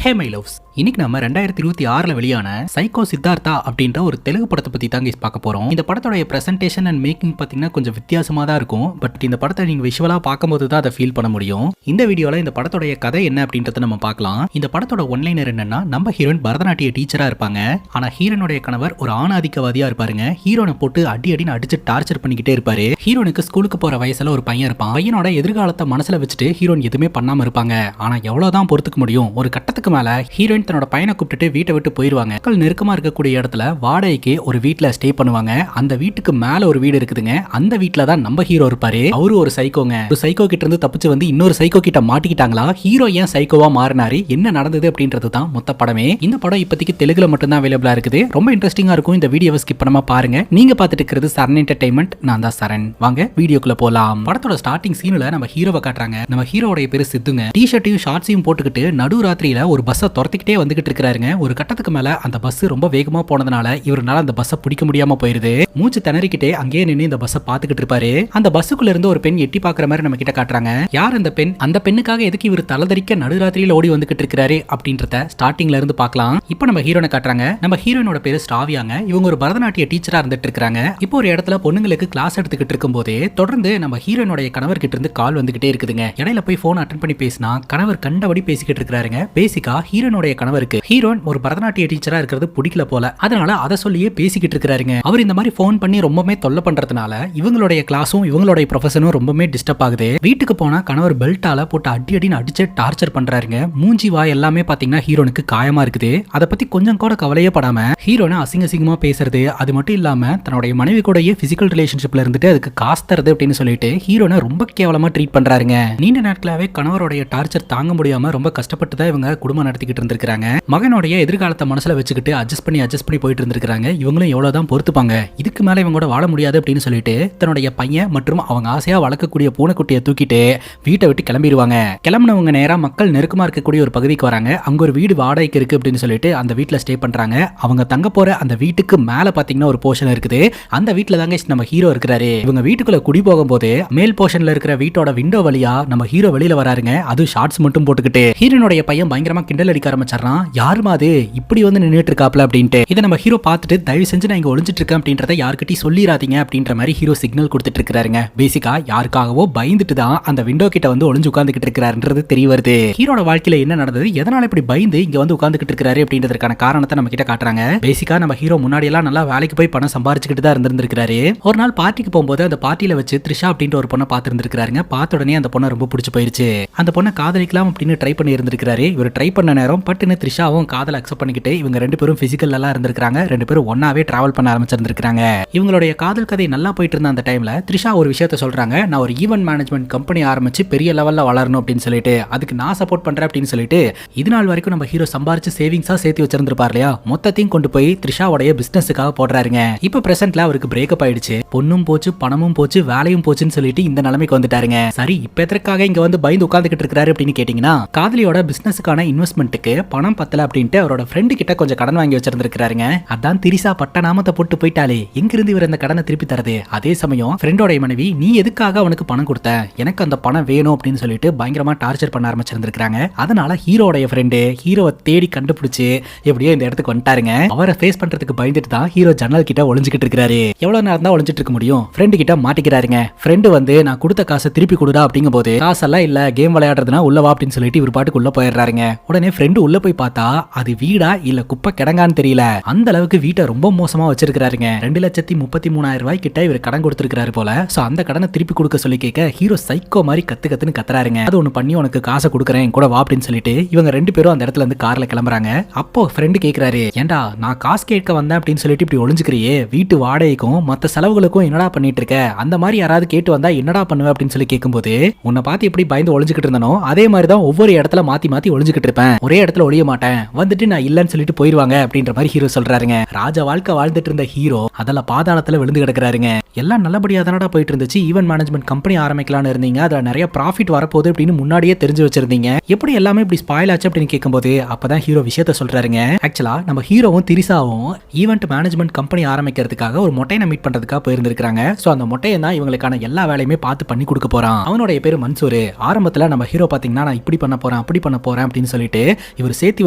Hey my loves, இன்னைக்கு நம்ம 2026 வெளியான சைக்கோ சித்தார்த்தா அப்படின்ற ஒரு தெலுங்கு படத்தை பத்தி தாங்க பார்க்க போறோம். இந்த படத்தோட பிரசன்டேஷன் அண்ட் மேக்கிங் பாத்தீங்கன்னா கொஞ்சம் வித்தியாசமா தான் இருக்கும். பட் இந்த படத்தை நீங்க விஷுவலா பார்க்கும்போது தான் அதை ஃபீல் பண்ண முடியும். இந்த வீடியோல இந்த படத்தோட கதை என்ன அப்படின்றத நம்ம பார்க்கலாம். இந்த படத்தோட ஒன்லைனர் என்னன்னா, நம்ம ஹீரோயின் பரதநாட்டிய டீச்சரா இருப்பாங்க. ஆனா ஹீரோனுடைய கணவர் ஒரு ஆணாதிக்கவாதியா இருப்பாருங்க. ஹீரோனை போட்டு அடின்னு அடிச்சு டார்ச்சர் பண்ணிக்கிட்டே இருப்பாரு. ஹீரோனுக்கு ஸ்கூலுக்கு போற வயசுல ஒரு பையன் இருப்பான். பையனோட எதிர்காலத்தை மனசுல வச்சுட்டு ஹீரோயின் எதுவுமே பண்ணாம இருப்பாங்க. ஆனா எவ்வளவுதான் பொறுத்துக்க முடியும், ஒரு கட்டத்துக்கு மேல ஹீரோயின் தன்னோட பையனை கூப்பிட்டு வீட்டை விட்டு போயிருவாங்க. மக்கள் நெருக்கமா இருக்கக்கூடிய இடத்துல வாடகைக்கு ஒரு வீட்டுல ஸ்டே பண்ணுவாங்க. அந்த வீட்டுக்கு மேல ஒரு வீடு இருக்குதுங்க. அந்த வீட்டுல தான் நம்ம ஹீரோ இருப்பாரு. அவரு ஒரு சைக்கோங்க. ஒரு சைக்கோ கிட்ட இருந்து தப்பிச்சு வந்து இன்னொரு சைக்கோ கிட்ட மாட்டிக்கிட்டாங்களா, ஹீரோ ஏன் சைக்கோவா மாறினாரு, என்ன நடந்தது அப்படின்றது தான் மொத்த படமே. இந்த படம் இப்போதைக்கு தெலுங்குல மட்டும் தான் அவைலபிளா இருக்குது. ரொம்ப இன்ட்ரெஸ்டிங்கா இருக்கும். இந்த வீடியோவை ஸ்கிப் பண்ணாம பாருங்க. நீங்க பார்த்துட்டு இருக்கிறது சரண் என்டர்டைன்மெண்ட். நான் தான் சரண். வாங்க வீடியோக்குள்ள போலாம். படத்தோட ஸ்டார்டிங் சீன்ல நம்ம ஹீரோவை காட்டுறாங்க. நம்ம ஹீரோட பேரு சித்துங்க. டி-ஷர்ட்டையும் ஷார்ட்ஸையும் போட்டுக்கிட்டு நடு ராத்திரியில ஒரு பஸ்ஸை துரத்திக்கிட்டே வந்துகிட்டு இருக்காருங்க. ஒரு கட்டத்துக்கு மேல அந்த பஸ் ரொம்ப வேகமா போனதுனால இவரால அந்த பஸ்ஸை பிடிக்க முடியாம போயிருது. மூச்சு திணறிக்கிட்டே அங்கேயே நின்று இந்த பஸ்ஸை பார்த்துக்கிட்டு இருப்பாரு. அந்த பஸ்ஸுக்குள்ள இருந்து ஒரு பெண் எட்டி பாக்குற மாதிரி நம்ம கிட்ட காட்டுறாங்க. யார் அந்த பெண், அந்த பெண்ணுக்காக எதுக்கு இவர் தலதறிக்க நடுராத்திரியில ஓடி வந்துகிட்டு இருக்காரு அப்படின்றத ஸ்டார்டிங்ல இருந்து பார்க்கலாம். இப்போ நம்ம ஹீரோனை காட்டுறாங்க. நம்ம ஹீரோனோட பேரு ஸ்டாவியாங்க. இவங்க ஒரு பரதநாட்டிய டீச்சரா இருந்துட்டு இருக்காங்க. இப்போ ஒரு இடத்துல பொண்ணுங்களுக்கு கிளாஸ் எடுத்துக்கிட்டு இருக்கும் போதே தொடர்ந்து நம்ம ஹீரோனுடைய கணவர் கிட்ட இருந்து கால் வந்துகிட்டே இருக்குதுங்க. இடையில போய் போன் அட்டென்ட் பண்ணி பேசினா கணவர் கண்டபடி பேசிக்கிட்டு இருக்காருங்க. பேசிக்கா ஹீரோனுடைய கணவருக்கு ஹீரோன் ஒரு பரதநாட்டிய டீச்சரா இருக்கிறது பிடிக்கல போல, அதனால அதை சொல்லியே பேசிக்கிட்டு இருக்காருங்க. அவர் இந்த மாதிரி போன் பண்ணி ரொம்பவே தொல்லை பண்றதுனால இவங்களுடைய கிளாஸும் இவங்களுடைய ப்ரொஃபஷனும் ரொம்பவே டிஸ்டர்ப் ஆகுது. வீட்டுக்கு போனா கணவர் பெல்ட்டால போட்டு அடின்னு அடிச்சு டார்ச்சர் பண்றாருங்க. மூஞ்சி வாய் எல்லாமே பாத்தீங்கன்னா ஹீரோனுக்கு காயமா இருக்குது. அதை பத்தி கொஞ்சம் கூட கவலையே படாம ஹீரோனை அசிங்கமா பேசுறது, அது மட்டும் இல்லாம தன்னுடைய மனைவி கூடயே பிசிக்கல் ரிலேஷன்ஷிப்ல இருந்துட்டு அதுக்கு காசு தருது அப்படின்னு சொல்லிட்டு ஹீரோனை ரொம்ப கேவலமா ட்ரீட் பண்றாருங்க. நீண்ட நாட்களாவே கணவருடைய டார்ச்சர் தாங்க முடியாம ரொம்ப கஷ்டப்பட்டு தான் இவங்க குடும்பம் நடத்திக்கிட்டு இருந்திருக்காங்க. மகனுடைய எதிர்காலத்தை மனசுல வச்சுக்கிட்டு அட்ஜஸ்ட் பண்ணி போயிட்டு இருந்திருக்காங்க. இவங்களும் எவ்வளவுதான் பொறுத்துப்பாங்க, இதுக்கு மேல இவங்க கூட வாழ முடியாது அப்படின்னு சொல்லிட்டு தன்னுடைய பையன் மற்றும் அவங்க ஆசையா வளர்க்கக்கூடிய பூனைக்குட்டியை தூக்கிட்டு வீட்டை விட்டு கிளம்பிடுவாங்க. கிளம்பினவங்க நேரா மக்கள் நெருக்கமா இருக்கக்கூடிய ஒரு பகுதிக்கு வராங்க. அங்க ஒரு வீடு வாடகைக்கு இருக்கு அப்படின்னு சொல்லிட்டு அந்த வீட்டுல ஸ்டே பண்றாங்க. அவங்க தங்க போற அந்த வீட்டுக்கு மேல பாத்தீங்கன்னா ஒரு போர்ஷன் இருக்குது. அந்த வீட்டுல தாங்க நம்ம ஹீரோ இருக்கிறாரு. இவங்க வீட்டுக்குள்ள குடி போகும்போது மேல் போர்ஷன்ல இருக்கிற வீட்டோட விண்டோ வழியா நம்ம ஹீரோ வெளியில வராருங்க. அது ஷார்ட்ஸ் மட்டும் போட்டுக்கிட்டு ஹீரோனுடைய பையன் பயங்கரமா கிண்டல் அடிக்க ஆரம்பிச்சாரான். யாருமா அது இப்படி வந்து நின்னுட்டு இருக்காப்ல அப்படின்ட்டு. இதை நம்ம ஹீரோ பார்த்துட்டு தயவு செஞ்சு நான் இங்க ஒளிஞ்சிட்டு இருக்கேன் அப்படின்றத யார்கிட்டயும் சொல்லிராதீங்க அப்படின்ற மாதிரி ஹீரோ சிக்னல் கொடுத்துட்டு இருக்காருங்க. பேசிக்கா யாருக்காகவோ பயந்துட்டு தான் அந்த விண்டோ கிட்ட வந்து ஒளிஞ்சு உட்கார்ந்துகிட்டு இருக்காருன்றது தெரிய வருது. ஹீரோட வாழ்க்கையில என்ன நடந்தது, எதனால இப்படி பயந்து இங்க வந்து உட்கார்ந்துகிட்டு இருக்காரு அப்படின்றதுக்கான காரணத்தை நம்ம கிட்ட காட்டுறாங்க. பேசிக்கா நம்ம ஹீரோ முன்னாடி எல்லாம் நல்லா வேலைக்கு போய் பணம் சம்பாரிச்சுக்கிட்டு தான் இருந்திருக்காரு. ஒரு நாள் பார்ட்டிக்கு போகும்போது அந்த பார்ட்டியில வச்சு த்ரிஷா அப்படின்ற ஒரு பொண்ணை பார்த்து இருந்திருக்காருங்க. பார்த்த உடனே அந்த பொண்ணை ரொம்ப பிடிச்சு போயிருச்சு. அந்த பொண்ணை காதலிக்கலாம் அப்படின்னு ட்ரை பண்ணி இருந்திருக்காரு. இவர் ட்ரை பண்ண நேரம் பட்டுன்னு த்ரிஷாவும் காதல் அக்செப்ட் பண்ணிக்கிட்டு இவங்க ரெண்டு பேரும் பிசிக்கல் எல்லாம் இருந்திருக்காங்க. ரெண்டு பேரும் ஒன்னாவே டிராவல் பண்ண ஆரம்பிச்சிருந்திருக்காங்க. இவங்களுடைய காதல் கதை நல்லா போயிட்டு இருந்த அந்த டைம்ல த்ரிஷா ஒரு விஷயத்த சொல்றாங்க. நான் ஒரு ஈவென்ட் மேனேஜ்மெண்ட் கம்பெனி ஆரம்பிச்சு பெரிய லெவல்ல வளரணும் அப்படின்னு சொல்லிட்டு அதுக்கு நான் சப்போர்ட் பண்றேன் அப்படின்னு சொல்லிட்டு இது நாள் வரைக்கும் நம்ம ஹீரோ சம்பாரிச்சு சேவிங்ஸா சேர்த்து வச்சிருந்திருப்பார் இல்லையா, மொத்தத்தையும் கொண்டு போய் த்ரிஷாவுடைய பிசினஸுக்காக போடுறாருங்க. இப்ப பிரசன்ட்ல அவருக்கு பிரேக்கப் ஆயிடுச்சு. பொண்ணும் போச்சு, பணமும் போச்சு, வேலையும் போச்சுன்னு சொல்லிட்டு இந்த நிலைமைக்கு வந்துட்டாருங்க. சரி, இப்ப எதற்காக இங்க வந்து பயந்து உட்கார்ந்துகிட்டு இருக்காரு அப்படின்னு கேட்டீங்கன்னா, காதலியோட பிசினஸுக்கான இன்வெஸ்ட்மெண்ட்டுக்கு பணம் பத்தல அப்படின்ட்டு அவரோட ஃப்ரெண்டு கிட்ட கொஞ்சம் கடன் வாங்கி வச்சிருந்திருக்காருங்க. அதான் திரிசா பட்ட நாமத்தை போட்டு போயிட்டாலே, எங்கிருந்து இவர் இந்த கடனை திருப்பி தரது. அதே சமயம் ஃப்ரெண்டோட மனைவி நீ எதுக்காக அவனுக்கு பணம் கொடுத்த, எனக்கு அந்த பணம் வேணும் அப்படின்னு சொல்லிட்டு பயங்கரமா டார்ச்சர் பண்ண ஆரம்பிச்சிருந்திருக்காங்க. அதனால ஹீரோடைய ஃப்ரெண்டு ஹீரோவை தேடி கண்டுபிடிச்சு எப்படியோ இந்த இடத்துக்கு வந்துட்டாருங்க. அவரை ஃபேஸ் பண்றதுக்கு பயந்துட்டு தான் ஹீரோ ஜன்னல் கிட்ட ஒளிஞ்சுக்கிட்டு இருக்காரு. எவ்வளவு நேரம் தான் ஒளிஞ்சிட்டு இருக்க முடியும், ஃப்ரெண்டு கிட்ட மாட்டிக்கிறாருங்க. ஃப்ரெண்டு வந்து நான் கொடுத்த காசை திருப்பி கொடுடா அப்படிங்கும் போது காசெல்லாம் இல்ல, கேம் விளையாடுறதுனா உள்ளவா அப்படின்னு சொல்லிட்டு இவர் பாட்டுக்கு உள்ள போயிடுறாருங்க. உடனே ஃப்ரெண்டு உள்ள போய் பார்த்தா அது வீடா இல்ல குப்பை கிடங்கான்னு தெரியல. அந்த அளவுக்கு வீட்டை ரொம்ப மோசமா வச்சிருக்காருங்க. 2,33,000 ரூபாய் கிட்ட இவர் கடன் கொடுத்திருக்காரு போல. சோ அந்த கடனை திருப்பி கொடுக்க சொல்லி கேட்க ஹீரோ சைக்கோ மாதிரி கத்துன்னு கத்துறாருங்க. அது ஒண்ணு பண்ணி உனக்கு காசை கொடுக்குறேன் கூட வா அப்படின்னு சொல்லிட்டு இவங்க ரெண்டு பேரும் அந்த இடத்துல இருந்து கார்ல கிளம்புறாங்க. அப்போ ஃப்ரெண்டு கேக்குறாரு, ஏண்டா நான் காசு கேட்க வந்தேன் அப்படின்னு சொல்லிட்டு இப்படி ஒளிஞ்சுக்கிறியே, வீட்டு வாடகைக்கும் மத்த செலவுகளுக்கும் என்னடா பண்ணிட்டு இருக்க, அந்த மாதிரி யாராவது கேட்டு வந்தா என்னடா பண்ணுவேன் அப்படின்னு சொல்லி கேட்கும்போது, உன்னை பார்த்து எப்படி பயந்து ஒளிஞ்சுக்கிட்டு இருந்தானோ அதே மாதிரி தான் ஒவ்வொரு இடத்துல மாத்தி ஒளிஞ்சுக்கிட்டு இருப்பேன், ஒரே இடத்துல ஒளிய மாட்டேன், வந்துட்டு நான் இல்லன்னு சொல்லிட்டு போயிருவாங்க அப்படின்ற மாதிரி ஹீரோ சொல்றாருங்க. ராஜ வாழ்க்கை வாழ்ந்துட்டு இருந்த ஹீரோ அதெல்லாம் பாதாளத்துல விழுந்து கிடக்குறாருங்க. எல்லாம் நல்லபடியா தானடா போயிட்டு இருந்துச்சு. ஈவென்ட் மேனேஜ்மெண்ட் கம்பெனி ஆரம்பிக்கலாம்னு இருந்தீங்க, அதுல நிறைய ப்ராஃபிட் வரப்போகுது அப்படின்னு முன்னாடியே தெரிஞ்சு வச்சிருந்தீங்க, எப்படி எல்லாமே இப்படி ஸ்பாயில் ஆச்சு அப்படின்னு கேட்கும்போது அப்பதான் ஹீரோ விஷயத்த சொல்றாருங்க. ஆக்சுவலா நம்ம ஹீரோவும் திரிசாவும் ஈவென்ட் மேனேஜ்மெண்ட் கம்பெனி ஆரம்பிக்கிறதுக்காக ஒரு மொட்டையை மீட் பண்றதுக்காக போயிருந்திருக்காங்க. சோ அந்த மொட்டையை தான் இவங்களுக்கான எல்லா வேலையுமே பார்த்து பண்ணி கொடுக்க போறான். அவனுடைய பேரு மன்சூர். ஆரம்பத்துல நம்ம ஹீரோ பாத்தீங்கன்னா நான் இப்படி பண்ண போறேன் அப்படி பண்ண போறேன் அப்படின்னு சொல்லிட்டு சொல்லிட்டு இவர் சேர்த்து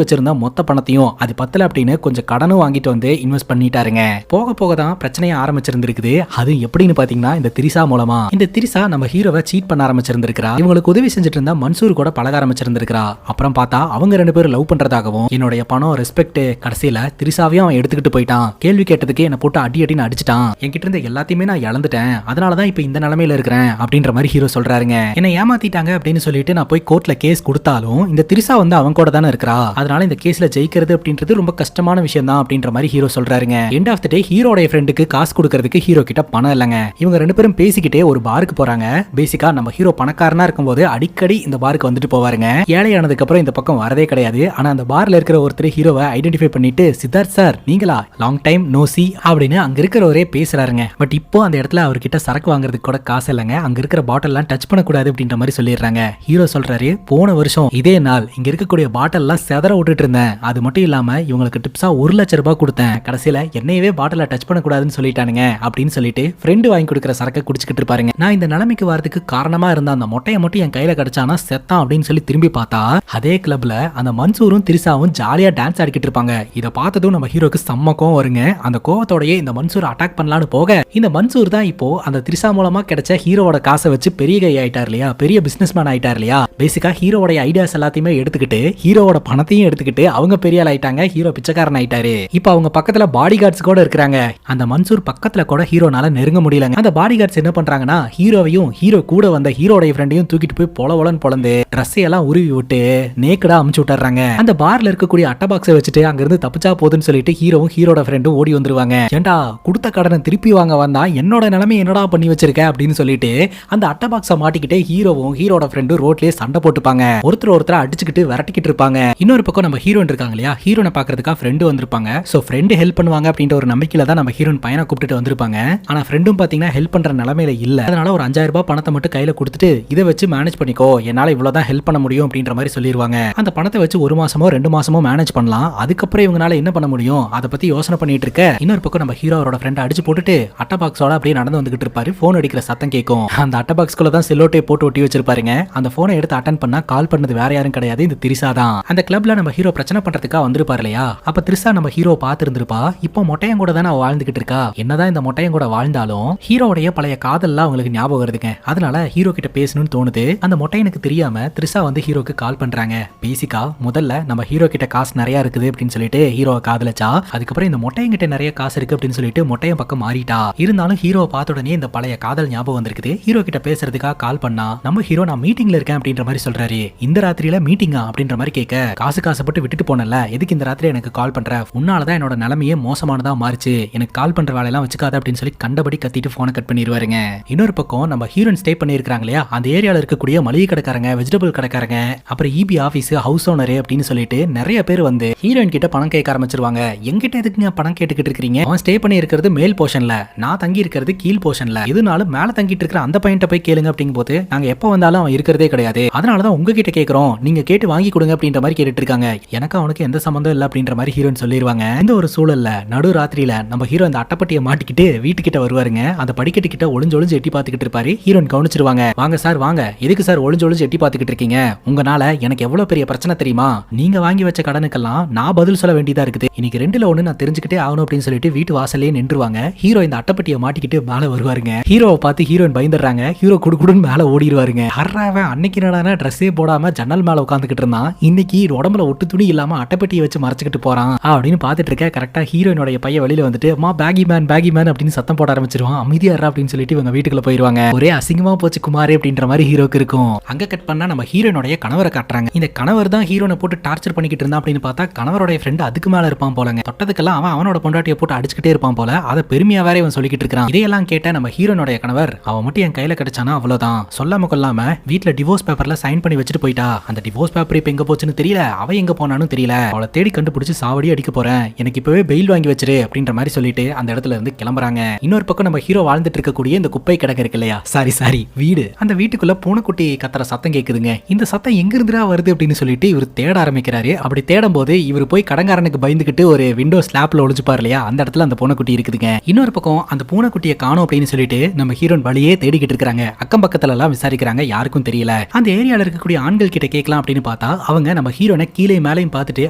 வச்சிருந்த மொத்த பணத்தையும் அது பத்தல அப்படின்னு கொஞ்சம் கடனும் வாங்கிட்டு வந்து இன்வெஸ்ட் பண்ணிட்டாருங்க. போக போக தான் பிரச்சனையை ஆரம்பிச்சிருந்திருக்குது. அது எப்படின்னு பாத்தீங்கன்னா இந்த திரிசா மூலமா. இந்த திரிசா நம்ம ஹீரோவை சீட் பண்ண ஆரம்பிச்சிருந்திருக்கா. இவங்களுக்கு உதவி செஞ்சுட்டு இருந்த மன்சூர் கூட பழக ஆரம்பிச்சிருந்திருக்கா. அப்புறம் பார்த்தா அவங்க 2 பேரும் லவ் பண்றதாகவும் என்னுடைய பணம் ரெஸ்பெக்ட் கடைசியில திரிசாவையும் அவன் எடுத்துக்கிட்டு போயிட்டான். கேள்வி கேட்டதுக்கு என்ன போட்டு அடின்னு அடிச்சிட்டான். என்கிட்ட இருந்த எல்லாத்தையுமே நான் இழந்துட்டேன். அதனாலதான் இப்ப இந்த நிலைமையில இருக்கிறேன் அப்படின்ற மாதிரி ஹீரோ சொல்றாருங்க. என்ன ஏமாத்திட்டாங்க அப்படின்னு சொல்லிட்டு நான் போய் கோர்ட்ல கேஸ் கொடுத்தாலும் இந்த திரிசா வந்து அவங்க கூட தானே இருக்கா. அதனால இந்த கேஸ்ல ஜெயிக்கிறது அப்படின்றது ரொம்ப கஷ்டமான விஷயம் தான் அப்படின்ற மாதிரி ஹீரோ சொல்றாருங்க. எண்ட் ஆஃப் தி டே ஹீரோடைய ஃப்ரெண்டுக்கு காசு கொடுக்கறதுக்கு ஹீரோ கிட்ட பணம் இல்லங்க. இவங்க 2 பேரும் பேசிக்கிட்டே ஒரு பாருக்கு போறாங்க. பேசிக்கா நம்ம ஹீரோ பணக்காரனா இருக்கும்போது அடிக்கடி இந்த பாருக்கு வந்துட்டு போவாருங்க. ஏழையானதுக்கு அப்புறம் இந்த பக்கம் வரதே கிடையாது. ஆனா அந்த பார்ல இருக்கிற ஒருத்தர் ஹீரோவை ஐடென்டிஃபை பண்ணிட்டு சித்தார்த் சார் நீங்களா லாங் டைம் நோ சி அப்படின்னு அங்க இருக்கிறவரே பேசுறாருங்க. பட் இப்போ அந்த இடத்துல அவர்கிட்ட சரக்கு வாங்குறதுக்கு கூட காசு இல்லைங்க. அங்க இருக்கிற பாட்டில் எல்லாம் டச் பண்ணக்கூடாது அப்படின்ற மாதிரி சொல்லிடுறாங்க. ஹீரோ சொல்றாரு போன வருஷம் இதே நாள் இங்க இருக்கக்கூடிய பாட்டில் எல்லாம் செதற விட்டுட்டு இருந்தேன். அது மட்டும் இல்லாம இவங்களுக்கு டிப்ஸா 1 லட்சம் ரூபாய் கொடுத்தேன். கடைசியில என்னையவே பாட்டில டச் பண்ணக்கூடாதுன்னு சொல்லிட்டானுங்க அப்படின்னு சொல்லிட்டு ஃப்ரெண்டு வாங்கி கொடுக்குற சரக்கு குடிச்சுக்கிட்டு இருப்பாருங்க. நான் இந்த நிலைமைக்கு வரதுக்கு காரணமா இருந்த அந்த மொட்டையை மட்டும் என் கையில கிடைச்சானா செத்தான் அப்படின்னு சொல்லி திரும்பி பார்த்தா அதே கிளப்ல அந்த மன்சூரும் திரிசாவும் ஜாலியா டான்ஸ் ஆடிக்கிட்டு இருப்பாங்க. இதை பார்த்ததும் நம்ம ஹீரோக்கு செம்ம வருங்க. அந்த கோவத்தோடயே இந்த மன்சூர் அட்டாக் பண்ணலான்னு போக இந்த மன்சூர் தான் இப்போ அந்த திரிசா மூலமா கிடைச்ச ஹீரோவோட காசை வச்சு பெரிய கை ஆயிட்டார் இல்லையா, பெரிய பிசினஸ் மேன் ஆயிட்டார் இல்லையா. பேசிக்கா ஹீரோவோட ஐடியாஸ் எல்லாத்தையுமே எடுத்துக்கிட்டு ஹீரோவோட பணத்தையும் எடுத்துக்கிட்டு அவங்க பெரிய ஆள் ஆயிட்டாங்க. ஹீரோ பிச்சைக்காரன் ஆயிட்டாரு. இப்போ அவங்க பக்கத்துல பாடி கார்ட்ஸ் கூட இருக்காங்க. அந்த மன்சூர் பக்கத்துல கூட ஹீரோனால நெருங்க முடியலங்க. அந்த பாடி கார்ட்ஸ் என்ன பண்றாங்கன்னா ஹீரோவையும் ஹீரோ கூட வந்த ஹீரோடைய ஃப்ரெண்டையும் தூக்கிட்டு போய் பொலவலன்னு பொளந்து ட்ரெஸ் எல்லாம் உருவி விட்டு நேக்கடா அமுச்சு விட்டுறாங்க. அந்த பார்ல இருக்கக்கூடிய அட்டை பாக்ஸை வச்சுட்டு அங்க இருந்து தப்பிச்சா போதுன்னு சொல்லிட்டு ஹீரோவும் ஹீரோட ஃப்ரெண்டும் ஓடி வந்துருவாங்க. ஏண்டா கொடுத்த கடனை திருப்பி வாங்க வந்தா என்னோட நிலைமை என்னடா பண்ணி வச்சிருக்க அப்படின்னு சொல்லிட்டு அந்த அட்டை பாக்ஸை மாட்டிக்கிட்டே ஹீரோவும் ஹீரோட ஃப்ரெண்டும் ரோட்லயே சண்டை போட்டுப்பாங்க. ஒருத்தர் அடிச்சுக்கிட்டு விரட்டிக்கிட்டு இருப்பாங்க. இன்னொரு பக்கம் நம்ம ஹீரோன் இருக்காங்க இல்லையா, ஹீரோனை பாக்குறதுக்காக ஃப்ரெண்டு வந்திருப்பாங்க. சோ ஃப்ரெண்டு ஹெல்ப் பண்ணுவாங்க அப்படின்ற ஒரு நம்பிக்கையில தான் நம்ம ஹீரோன் பையனை கூப்பிட்டு வந்திருப்பாங்க. ஆனா ஃப்ரெண்டும் பாத்தீங்கன்னா ஹெல்ப் பண்ற நிலைமையில இல்ல. அதனால ஒரு 5000 ரூபாய் பணத்தை மட்டும் கையில கொடுத்துட்டு இதை வச்சு மேனேஜ் பண்ணிக்கோ, என்னால இவ்வளவுதான் ஹெல்ப் பண்ண முடியும் அப்படின்ற மாதிரி சொல்லிடுவாங்க. அந்த பணத்தை வச்சு 1 மாசமோ 2 மாசமோ மேனேஜ் பண்ணலாம். அதுக்கப்புறம் இவங்களால என்ன பண்ண முடியும் அதை பத்தி யோசனை பண்ணிட்டு இருக்க இன்னொரு பக்கம் நம்ம ஹீரோ அவரோட ஃப்ரெண்ட் அடிச்சு போட்டுட்டு அட்டை பாக்ஸோட அப்படியே நடந்து வந்துகிட்டு இருப்பாரு. போன் அடிக்கிற சத்தம் கேட்கும். அந்த அட்டை பாக்ஸ்குள்ள தான் செல்லோட்டே போட்டு ஒட்டி வச்சிருப்பாருங்க. அந்த போனை எடுத்து அட்டன் பண்ணா கால் பண்ணது வேற யாரும் கிடையாது, இந்த திரிசா தான். அந்த கிளப்ல நம்ம ஹீரோ பிரச்சனை பண்றதுக்காக வந்திருப்பாரு இல்லையா. அப்ப திரிசா நம்ம ஹீரோ பார்த்து இருந்திருப்பா. இப்போ மொட்டையன் கூட தான் வாழ்ந்துகிட்டு இருக்கா. என்னதான் இந்த மொட்டையன் கூட வாழ்ந்தாலும் ஹீரோடைய பழைய காதல்லாம் அவங்களுக்கு ஞாபகம் வருதுங்க. அதனால ஹீரோ கிட்ட பேசணும்னு தோணுது. அந்த மொட்டையனுக்கு தெரியாம திரிசா வந்து ஹீரோக்கு கால் பண்றாங்க. பேசிக்கா முதல்ல நம்ம ஹீரோ கிட்ட காசு நிறைய இருக்குது அப்படின்னு சொல்லிட்டு ஹீரோவை காதலிச்சா. அதுக்கப்புறம் இந்த மொட்டையன் கிட்ட நிறைய காசு இருக்கு அப்படின்னு சொல்லிட்டு மொட்டையன் பக்கம் மாறிட்டா. இருந்தாலும் ஹீரோவை பார்த்த உடனே இந்த பழைய காதல் ஞாபகம் வந்திருக்குது. ஹீரோ கிட்ட பேசுறதுக்காக கால் பண்ணா. நம்ம ஹீரோ நான் மீட்டிங்ல இருக்கேன் அப்படின்ற மாதிரி சொல்றாரு. இந்த ராத்திரியில மீட்டிங்கா அப்படின்ற மாதிரி கேட்க காசுப்பட்டு விட்டுட்டு போனல, எதுக்கு இந்த ராத்திரி எனக்கு கால் பண்ற, உன்னாலதான் என்னோட நிலைமையே மோசமானதா மாறிச்சு, எனக்கு கால் பண்ற வேலையெல்லாம் வச்சுக்காத அப்படின்னு சொல்லி கண்டபடி கத்திட்டு போனை கட் பண்ணிடுவாருங்க. இன்னொரு பக்கம் நம்ம ஹீரோயின் ஸ்டே பண்ணிருக்காங்க இல்லையா, அந்த ஏரியால இருக்கக்கூடிய மளிகை கடைக்காரங்க, வெஜிடபிள் கடைக்காரங்க, அப்புறம் இபி ஆபீஸ், ஹவுஸ் ஓனர் அப்படின்னு சொல்லிட்டு நிறைய பேர் வந்து ஹீரோயின் கிட்ட பணம் கேட்க ஆரம்பிச்சிருவாங்க. எங்கிட்ட எதுக்குங்க பணம் கேட்டுக்கிட்டு இருக்கீங்க, அவன் ஸ்டே பண்ணி இருக்கிறது மேல் போர்ஷன்ல, நான் தங்கி இருக்கிறது கீழ் போர்ஷன்ல, இதனால மேல தங்கிட்டு இருக்கிற அந்த பையன்ட்ட போய் கேளுங்க அப்படிங்கும் போது நாங்க எப்ப வந்தாலும் அவன் இருக்கிறதே கிடையாது, அதனாலதான் உங்ககிட்ட கேட்கிறோம், நீங்க கேட்டு வாங்கி கொடுங்க அப்படின்ற மாதிரி கேட்டுட்டு இருக்காங்க. எனக்கு அவனுக்கு எந்த சம்பந்தம் இல்ல அப்படின்ற மாதிரி ஹீரோயின் சொல்லிடுவாங்க. இந்த ஒரு சூழல்ல நடு ராத்திரியில நம்ம ஹீரோ அந்த அட்டைப்பட்டியை மாட்டிக்கிட்டு வீட்டுக்கிட்ட வருவாருங்க. அந்த படிக்கட்டு கிட்ட ஒளிஞ்சு எட்டி பார்த்துக்கிட்டு இருப்பாரு. ஹீரோயின் கவனிச்சிருவாங்க. வாங்க சார் வாங்க, எதுக்கு சார் ஒளிஞ்சு எட்டி பார்த்துக்கிட்டு இருக்கீங்க, உங்களால எனக்கு எவ்வளவு பெரிய பிரச்சனை தெரியுமா, நீங்க வாங்கி வச்ச கடனுக்கெல்லாம் நான் பதில் சொல்ல வேண்டியதா இருக்குது, இன்னைக்கு 2ல 1 நான் தெரிஞ்சுக்கிட்டே ஆகணும் அப்படின்னு சொல்லிட்டு வீட்டு வாசல்லே நின்றுவாங்க. ஹீரோ இந்த அட்டைப்பட்டியை மாட்டிக்கிட்டு மேல வருவாருங்க. ஹீரோவை பார்த்து ஹீரோயின் பயந்துடுறாங்க. ஹீரோ குடுக்குடுன்னு மேல ஓடிடுவாருங்க. ஹர்ராவன் அன்னைக்கு என்னடானா ட்ரெஸ்ஸே போடாம ஜன்னல் மேல உட்காந்துக்கிட்டு இருந்தான், இன்னைக்கு உடம்புல ஒட்டு துணி இல்லாம அட்டைப்பட்டியை வச்சு மறைச்சிக்கிட்டு போறான் அப்படின்னு பார்த்துட்டு இருக்க கரெக்டா ஹீரோயினோட பையன் வெளியில வந்துட்டு அம்மா பேகி மேன் அப்படின்னு சத்தம் போட ஆரம்பிச்சிருவான். அமைதியா அப்படின்னு சொல்லிட்டு இவங்க வீட்டுக்குள்ள போயிருவாங்க. ஒரே அசிங்கமா போச்சு குமாரே அப்படின்ற மாதிரி ஹீரோக்கு இருக்கும். அங்க கட் பண்ணா நம்ம ஹீரோனுடைய கணவரை காட்டுறாங்க. இந்த கணவர் தான் ஹீரோனை போட்டு டார்ச்சர் பண்ணிக்கிட்டு இருந்தா அப்படின்னு பார்த்தா கணவருடைய ஃப்ரெண்ட் அதுக்கு மேல இருப்பான் போலங்க. தொட்டதுக்கெல்லாம் அவன் அவனோட பொண்டாட்டியை போட்டு அடிச்சுக்கிட்டே இருப்பான் போல. அதை பெருமையா வேற இவன் சொல்லிக்கிட்டு இருக்கான். இதையெல்லாம் கேட்ட நம்ம ஹீரோனுடைய கணவர் அவன் மட்டும் என் கையில கிடைச்சானா அவ்வளவுதான், சொல்லாம கொள்ளாம வீட்டுல டிவோர்ஸ் பேப்பர்ல சைன் பண்ணி வச்சுட்டு போயிட்டா, அந்த டிவோர்ஸ் பேப்பர் இப்ப எங்க போச்சுன்னு தெரியல, அவ எங்க போனான்னு தெரியல, அவளை தேடி கண்டுபிடிச்சு சாவடி அடிக்க போறேன், எனக்கு இப்பவே பெயில் வாங்கி வச்சிரு அப்படின்ற மாதிரி சொல்லிட்டு அந்த இடத்துல இருந்து கிளம்புறாங்க. இன்னொரு பக்கம் நம்ம ஹீரோ வாழ்ந்துட்டு இருக்கக்கூடிய இந்த குப்பை கிடக்கு இருக்கு இல்லையா, சாரி வீடு, அந்த வீட்டுக்குள்ள பூனைக்குட்டி கத்துற சத்தம் கேக்குதுங்க. இந்த சத்தம் எங்க இருந்துடா வருது அப்படின்னு சொல்லிட்டு இவர் தேட ஆரம்பிக்கிறாரு. அப்படி தேடும் போது இவர் போய் கடங்காரனுக்கு பயந்துகிட்டு ஒரு விண்டோ ஸ்லாப்ல ஒளிஞ்சுப்பாரு இல்லையா, அந்த இடத்துல அந்த பூனைக்குட்டி இருக்குதுங்க. இன்னொரு பக்கம் அந்த பூனைக்குட்டியை காணோம் அப்படின்னு சொல்லிட்டு நம்ம ஹீரோன் வழியே தேடிக்கிட்டு இருக்காங்க. அக்கம் பக்கத்துல எல்லாம் விசாரிக்கிறாங்க, யாருக்கும் தெரியல. அந்த ஏரியால இருக்கக்கூடிய ஆண்கள் கிட்ட கேட்கலாம் அப்படின்னு பார்த்தா அவங்க நம்ம ஹீரோனை கீழே மேலையும் பார்த்துட்டு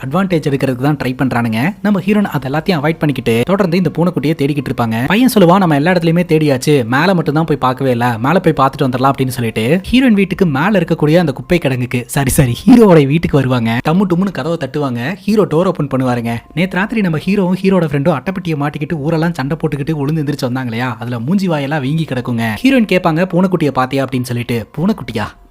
அட்வான்டேஜ் எடுக்கிறதுக்கு தான் ட்ரை பண்றானுங்க. நம்ம ஹீரோன் அது எல்லாத்தையும் அவாய்ட் பண்ணிக்கிட்டு தொடர்ந்து இந்த பூனைக்குட்டியை தேடிக்கிட்டு இருப்பாங்க. பையன் சொல்லுவா, நம்ம எல்லா இடத்துலயுமே தேடியாச்சு, மேல மட்டும் தான் போய் பார்க்கவே இல்ல, மேல போய் பார்த்துட்டு வந்துடலாம் அப்படின்னு சொல்லிட்டு ஹீரோயின் வீட்டுக்கு மேல இருக்கக்கூடிய அந்த குப்பை கிடங்குக்கு சரி ஹீரோவோட வீட்டுக்கு வருவாங்க. டம்மு டும்னு கதவை தட்டுவாங்க. ஹீரோ டோர் ஓபன் பண்ணுவாருங்க. நேத்து ராத்திரி நம்ம ஹீரோவும் ஹீரோட ஃப்ரெண்டும் அட்டைப்பட்டியை மாட்டிக்கிட்டு ஊரெல்லாம் சண்டை போட்டுக்கிட்டு உளுந்து எந்திரிச்சு வந்தாங்க இல்லையா, அதுல மூஞ்சி வாயெல்லாம் வீங்கி கிடக்குங்க. ஹீரோயின் கேட்பாங்க, பூனைக்குட்டியை பாத்தியா அப்படின்னு சொல்லிட்டு.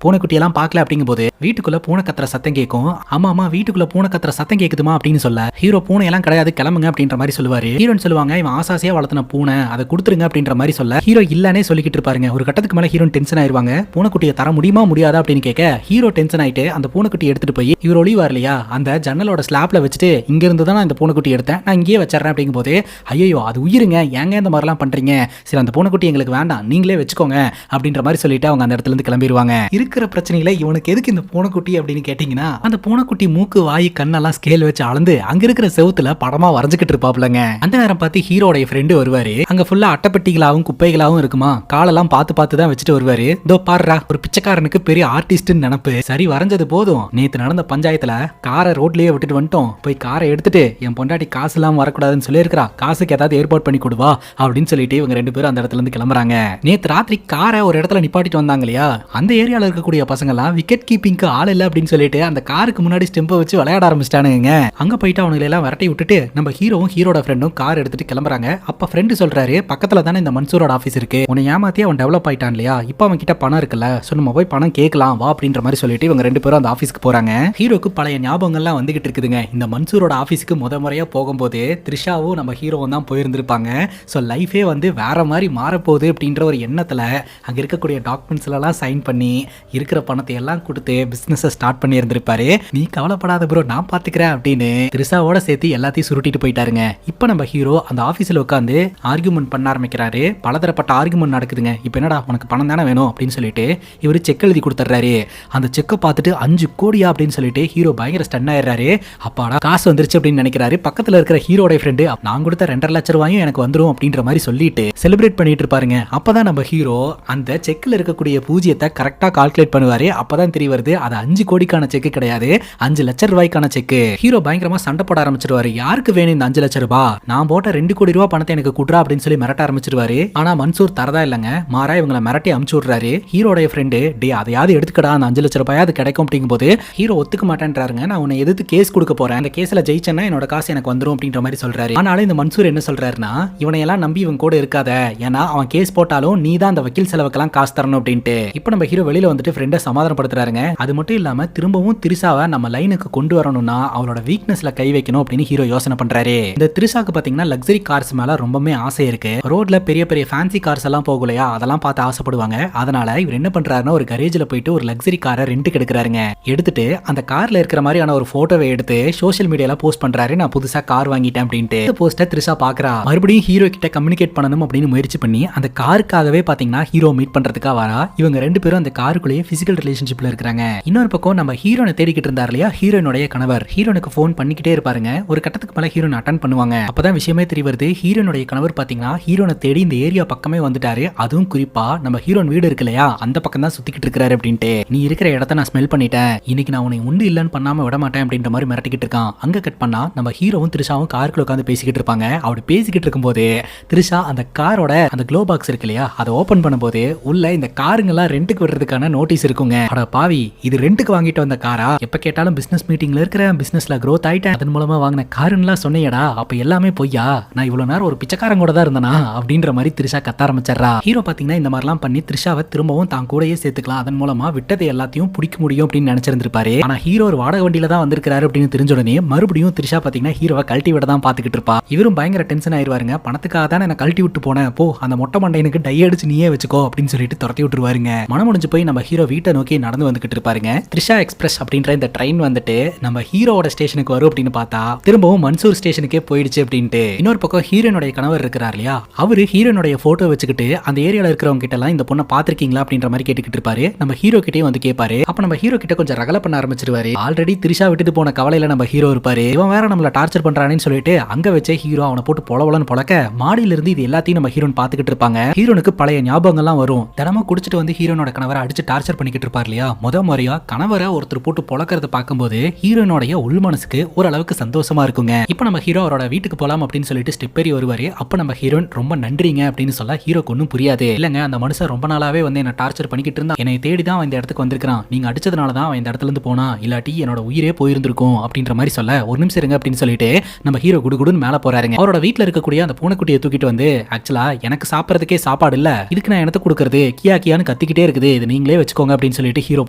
பூனைக்குட்டியெல்லாம் பார்க்கல அப்படிங்கும்போது வீட்டுக்குள்ள பூனை கத்துற சத்தம் கேட்கும். ஆமா வீட்டுக்குள்ள பூனை கத்துற சத்தம் கேக்குதுமா அப்படின்னு சொல்ல ஹீரோ பூனை எல்லாம் கிடையாது கிளம்புங்க அப்படின்ற மாதிரி சொல்லுவாரு. ஹீரோன்னு சொல்லுவாங்க, இவன் ஆசாசியா வளர்த்தின பூனை, அதை கொடுத்துருங்க அப்படின்ற மாதிரி சொல்ல ஹீரோ இல்லனே சொல்லிக்கிட்டு இருப்பாருங்க. ஒரு கட்டத்துக்கு மேல ஹீரோன் டென்ஷன் ஆயிருவாங்க. பூனைக்குட்டியை தர முடியுமா முடியாதா அப்படின்னு கேட்க ஹீரோ டென்ஷன் ஆயிட்டு அந்த பூனைக்குட்டி எடுத்துட்டு போய் இவர் ஒளிவார் இல்லையா அந்த ஜன்னலோட ஸ்லாப்ல வச்சுட்டு, இங்க இருந்து தான் இந்த பூனைக்குட்டி எடுத்தேன், நான் இங்கேயே வச்சிடறேன் அப்படிங்கும் போது, ஐயோ அது உயிருங்க, ஏங்க இந்த மாதிரிலாம் பண்றீங்க, சரி அந்த பூனைக்குட்டி எங்களுக்கு வேண்டாம், நீங்களே வச்சுக்கோங்க அப்படின்ற மாதிரி சொல்லிட்டு அவங்க அந்த இடத்துல இருந்து கிளம்பிடுவாங்க. இருக்கிற பிரச்சனையில இவனுக்கு எதுக்கு இந்த பூனைக்குட்டி அப்படின்னு கேட்டீங்கன்னா, அந்த பூனைக்குட்டி மூக்கு வாய் கண்ணெல்லாம் ஸ்கேல் வச்சு அளந்து அங்க இருக்கிற செவுத்துல படமா வரைஞ்சுக்கிட்டு இருப்பாப்லங்க. அந்த நேரம் பார்த்து ஹீரோட ஃப்ரெண்டு வருவாரு. அங்க ஃபுல்லா அட்டைப்பெட்டிகளாவும் குப்பைகளாவும் இருக்குமா, காலெல்லாம் பார்த்து தான் வச்சுட்டு வருவாரு. இதோ பாருடா, ஒரு பிச்சைக்காரனுக்கு பெரிய ஆர்டிஸ்ட்னு நினைப்பு, சரி வரைஞ்சது போதும், நேத்து நடந்த பஞ்சாயத்துல காரை ரோட்லயே விட்டுட்டு வந்துட்டோம், போய் காரை எடுத்துட்டு என் பொண்டாட்டி காசு இல்லாம வரக்கூடாதுன்னு சொல்லியிருக்கிறா, காசுக்கு ஏதாவது ஏற்பாடு பண்ணி கொடுவா அப்படின்னு சொல்லிட்டு இவங்க ரெண்டு பேரும் அந்த இடத்துல இருந்து கிளம்புறாங்க. நேத்து ராத்திரி காரை ஒரு இடத்துல நிப்பாட்டிட்டு வந்தாங்க இல்லையா, அந்த ஏரியால இருக்கக்கூடிய பசங்க விக்கெட் கீப்பிங்க்கு ஆள் இல்ல அப்படின்னு சொல்லிட்டு அந்த காருக்கு முன்னாடி ஸ்டெம்பை வச்சு விளையாட ஆரம்பிச்சிட்டானுங்க. அங்க போயிட்டு அவங்களை எல்லாம் விரட்டி விட்டுட்டு நம்ம ஹீரோவும் ஹீரோட ஃப்ரெண்டும் கார் எடுத்துட்டு கிளம்புறாங்க. அப்ப ஃப்ரெண்டு சொல்றாரு, பக்கத்துல தானே இந்த மன்சூரோட ஆபீஸ் இருக்கு, உன்னை ஏமாத்தி அவன் டெவலப் ஆயிட்டான் இல்லையா, இப்ப அவன் கிட்ட பணம் இருக்குல்ல, சோ நம்ம போய் பணம் கேட்கலாம் வா அப்படின்ற மாதிரி சொல்லிட்டு இவங்க ரெண்டு பேரும் அந்த ஆபீஸ்க்கு போறாங்க. ஹீரோக்கு பழைய ஞாபகங்கள்லாம் வந்துகிட்டு இருக்குதுங்க. இந்த மன்சூரோட ஆபீஸ்க்கு முறையா போகும்போது த்ரிஷாவும் நம்ம ஹீரோவும் தான் போயிருந்திருப்பாங்க. சோ லைஃபே வேற மாதிரி மாறப்போகுது அப்படின்ற ஒரு எண்ணத்துல அங்க இருக்கக்கூடிய டாக்குமெண்ட்ஸ் எல்லாம் சைன் பண்ணி இருக்கிற பணத்தை எல்லாம் கொடுத்து பிசினஸ் ஸ்டார்ட் பண்ணி இருந்திருப்பாரு. நீ கவலைப்படாத ப்ரோ, நான் பாத்துக்கிறேன் அப்படின்னு திரிஷாவோட சேர்த்து எல்லாத்தையும் சுருட்டிட்டு போயிட்டாருங்க. இப்ப நம்ம ஹீரோ அந்த ஆபீஸ்ல உட்காந்து ஆர்கியூமெண்ட் பண்ண ஆரம்பிக்கிறாரு. பலதரப்பட்ட ஆர்கியூமெண்ட் நடக்குதுங்க. இப்ப என்னடா உனக்கு பணம் தானே வேணும் அப்படின்னு சொல்லிட்டு இவரு செக் எழுதி கொடுத்துறாரு. அந்த செக்கை பார்த்துட்டு 5 கோடியா அப்படின்னு சொல்லிட்டு ஹீரோ பயங்கர ஸ்டன் ஆயிடுறாரு. அப்பாடா காசு வந்துருச்சு அப்படின்னு நினைக்கிறாரு. பக்கத்துல இருக்கிற ஹீரோட ஃப்ரெண்டு, நான் கொடுத்த 2.5 லட்சம் ரூபாயும் எனக்கு வந்துரும் அப்படின்ற மாதிரி சொல்லிட்டு செலிப்ரேட் பண்ணிட்டு இருப்பாருங்க. அப்பதான் நம்ம ஹீரோ அந்த செக்ல இருக்கக்கூடிய பூஜ்ஜியத்தை கரெக்டா கால்குலேட் பண்ணுவாரு. அப்பதான் தெரிய வருது அது 5 கோடிக்கான செக் கிடையாது, 5 லட்சம் ரூபாய்க்கான செக். ஹீரோ பயங்கரமா சண்டை போட ஆரம்பிச்சிருவாரு. யாருக்கு வேணும் இந்த 5 லட்சம் ரூபாய், நான் போட்ட 2 கோடி ரூபாய் பணத்தை எனக்கு குடுறா அப்படின்னு சொல்லி மிரட்ட ஆரம்பிச்சிருவாரு. ஆனா மன்சூர் தரதா இல்லங்க, மாறா இவங்களை மிரட்டி அமுச்சு விடுறாரு. ஹீரோடைய ஃப்ரெண்டு, டே அதையாவது எடுத்துக்கடா, அந்த 5 லட்சம் ரூபாய் அது கிடைக்கும் அப்படிங்கும் போது ஹீரோ ஒத்துக்க மாட்டேன்றாருங்க. நான் உன்னை எதிர்த்து கேஸ் கொடுக்க போறேன், அந்த கேஸ்ல ஜெயிச்சேன்னா என்னோட காசு எனக்கு வந்துரும் அப்படின்ற மாதிரி சொல்றாரு. ஆனாலும் இந்த மன்சூர் என்ன சொல்றாருன்னா, இவனை எல்லாம் நம்பி இவன் கூட இருக்காத, ஏன்னா அவன் கேஸ் போட்டாலும் நீ தான் அந்த வக்கீல் செலவுக்கெல்லாம் காசு தரணும் அப்படின்ட்டு. இப்ப நம்ம ஹீரோ வெளியில வந்துட்டு ஃப்ரெண்டை சமாதானப்படுத்துறாருங்க. அது மட்டும் இல்லாம திரும்பவும் திரிஷாவை நம்ம லைனுக்கு கொண்டு வரணும்னா அவளோட வீக்னஸ்ல கை வைக்கணும் அப்படின்னு ஹீரோ யோசனை பண்றாரு. இந்த திரிஷாக்கு பாத்தீங்கன்னா லக்ஸரி கார்ஸ் மேல ரொம்பவே ஆசை இருக்கு. ரோட்ல பெரிய பெரிய ஃபேன்சி கார்ஸ் எல்லாம் போகலையா, அதெல்லாம் பார்த்து ஆசைப்படுவாங்க. அதனால இவர் என்ன பண்றாருன்னா ஒரு கரேஜ்ல போயிட்டு ஒரு லக்ஸரி காரை ரெண்டுக்கு எடுக்கிறாருங்க. எடுத்துட்டு அந்த கார்ல இருக்கிற மாதிரியான ஒரு போட்டோவை எடுத்து சோஷியல் மீடியால போஸ்ட் பண்றாரு, நான் புதுசா கார் வாங்கிட்டேன் அப்படின்ட்டு. போஸ்ட திரிஷா பாக்குறா. மறுபடியும் ஹீரோ கிட்ட கம்யூனிகேட் பண்ணணும் அப்படின்னு முயற்சி பண்ணி அந்த காருக்காகவே பாத்தீங்கன்னா ஹீரோ மீட் பண்றதுக்காக வரா. இவங்க ரெண்டு பேரும் அந்த காருக்குள்ளேயே பிசிக்கல் ரிலேஷன்ஷிப்ல இருக்காங்க. இன்னொரு பக்கம் நம்ம ஹீரோனை தேடிக்கிட்டு இருந்தார் இல்லையா ஹீரோனுடைய கணவர், ஹீரோனுக்கு போன் பண்ணிக்கிட்டே இருப்பாருங்க. ஒரு கட்டத்துக்கு மேல ஹீரோன் அட்டன் பண்ணுவாங்க. அப்பதான் விஷயமே தெரிய வருது, ஹீரோனுடைய கணவர் பாத்தீங்கன்னா ஹீரோனை தேடி இந்த ஏரியா பக்கமே வந்துட்டாரு. அதுவும் குறிப்பா நம்ம ஹீரோன் வீடு இருக்கு இல்லையா, அந்த பக்கம் தான் சுத்திக்கிட்டு இருக்காரு அப்படின்ட்டு. நீ இருக்கிற இடத்த நான் ஸ்மெல் பண்ணிட்டேன், இன்னைக்கு நான் உன்னை உண்டு இல்லன்னு பண்ணாம விட மாட்டேன் அப்படின்ற மாதிரி மிரட்டிக்கிட்டு இருக்கான். அங்க கட் பண்ணா நம்ம ஹீரோவும் திரிஷாவும் காருக்குள்ள உட்காந்து பேசிக்கிட்டு இருப்பாங்க. அப்படி பேசிக்கிட்டு இருக்கும்போது திரிஷா அந்த காரோட அந்த க்ளோ பாக்ஸ் இருக்கு இல்லையா, அதை ஓபன் பண்ணும்போது உள்ள இந்த காருங்கெல்லாம் ரெண்டுக்கு விடுறதுக்கான நோட்டீஸ் இருக்குங்க. அட பாவி, இது ரெண்டுக்கு வாங்கிட்டு வந்த காரா, எப்ப கேட்டாலும் பிசினஸ் மீட்டிங்ல இருக்கிற, பிசினஸ்ல growth ஆயிட்டேன், அதன் மூலமா வாங்கின காருன்னுலாம் சொன்னியடா, அப்ப எல்லாமே பொய்யா, நான் இவ்வளவு நேரம் ஒரு பிச்சைக்காரன் கூட தான் இருந்தனா அப்படின்ற மாதிரி திரிஷா கத்த ஆரம்பிச்சிடுறா. ஹீரோ பாத்தீங்கன்னா இந்த மாதிரிலாம் பண்ணி திரிஷாவை திரும்பவும் தான் கூடயே சேர்த்துக்கலாம், அதன் மூலமா விட்டதை எல்லாத்தையும் பிடிக்க முடியும் அப்படின்னு நினைச்சிருந்திருப்பாரு. ஆனா ஹீரோ ஒரு வாடகை வண்டியில தான் வந்திருக்காரு அப்படின்னு தெரிஞ்ச உடனே மறுபடியும் திரிஷா பாத்தீங்கன்னா ஹீரோவை கழட்டி விட தான் பாத்துக்கிட்டு இருப்பா. இவரும் பயங்கர டென்ஷன் ஆயிருவாருங்க. பணத்துக்காக தான் என்ன கழட்டி விட்டு போனேன், போ அந்த மொட்டை மண்டையனுக்கு டை அடிச்சு நீயே வச்சுக்கோ அப்படின்னு சொல்லிட்டு துரத்தி விட்டுருவாருங்க. மனம் முடிஞ்சு போய் நம்ம ஹீரோ வீட்டை நோக்கி நடந்து வந்துகிட்டு இருப்பாருங்க. த்ரிஷா எக்ஸ்பிரஸ் அப்படின்ற இந்த ட்ரெயின் வந்துட்டு நம்ம ஹீரோவோட ஸ்டேஷனுக்கு வரும் அப்படின்னு பார்த்தா திரும்பவும் மன்சூர் ஸ்டேஷனுக்கே போயிடுச்சு அப்படின்ட்டு. இன்னொரு பக்கம் ஹீரோனுடைய கணவர் இருக்கிறார் இல்லையா, அவரு ஹீரோனுடைய போட்டோ வச்சுக்கிட்டு அந்த ஏரியால இருக்கிறவங்க கிட்ட எல்லாம் இந்த பொண்ணை பாத்திருக்கீங்களா அப்படின்ற மாதிரி கேட்டுக்கிட்டு இருப்பாரு. நம்ம ஹீரோ கிட்டே வந்து கேட்பாரு. அப்ப நம்ம ஹீரோ கிட்ட கொஞ்சம் ரகல பண்ண ஆரம்பிச்சிருவாரு. ஆல்ரெடி திரிஷா விட்டுட்டு போன கவலையில நம்ம ஹீரோ இருப்பாரு. இவன் வேற நம்மள டார்ச்சர் பண்றானேன்னு சொல்லிட்டு அங்க வச்சே ஹீரோ அவனை போட்டு பொலவலன்னு பொழக்க மாடியில இருந்து இது எல்லாத்தையும் நம்ம ஹீரோன் பாத்துக்கிட்டு இருப்பாங்க. ஹீரோனுக்கு பழைய ஞாபகங்கள்லாம் வரும். தினமும் குடிச்சிட்டு வந்து ஹீரோனோட கணவரை அடிச்சு டார்ச்சர் பண்ணிக்கிட்டு இருப்பார் இல்லையா, முறையா கணவரை ஒருத்தர் போட்டு போட்டு பொழக்கிறத பார்க்கும்போது ஹீரோனுடைய உள் மனசுக்கு ஓரளவுக்கு சந்தோஷமா இருக்குங்க. இப்போ நம்ம ஹீரோ அவரோட வீட்டுக்கு போலாம் அப்படின்னு சொல்லிட்டு ஸ்டெப் ஏறி வருவாரு. அப்ப நம்ம ஹீரோயின் ரொம்ப நன்றிங்க அப்படின்னு சொல்ல ஹீரோக்கு ஒன்றும் புரியாது. இல்லங்க அந்த மனுஷன் ரொம்ப நாளாவே வந்து என்ன டார்ச்சர் பண்ணிக்கிட்டு இருந்தா, என்னை தேடி தான் அவன் இந்த இடத்துக்கு வந்திருக்கான், நீங்க அடிச்சதுனால தான் அவன் இந்த இடத்துல இருந்து போனா, இல்லாட்டி என்னோட உயிரே போயிருந்திருக்கும் அப்படின்ற மாதிரி சொல்ல ஒரு நிமிஷம் இருங்க அப்படின்னு சொல்லிட்டு நம்ம ஹீரோ குடுகுடுன்னு மேல போறாருங்க. அவரோட வீட்டுல இருக்கக்கூடிய அந்த பூனைக்குட்டியை தூக்கிட்டு வந்து, ஆக்சுவலா எனக்கு சாப்பிடறதுக்கே சாப்பாடு இல்ல, இதுக்கு நான் எனக்கு கொடுக்கறது கியா கியான்னு கத்திக்கிட்டே இருக்குது, இது நீங்களே வச்சுக்கோங்க அப்படின்னு சொல்லிட்டு ஹீரோ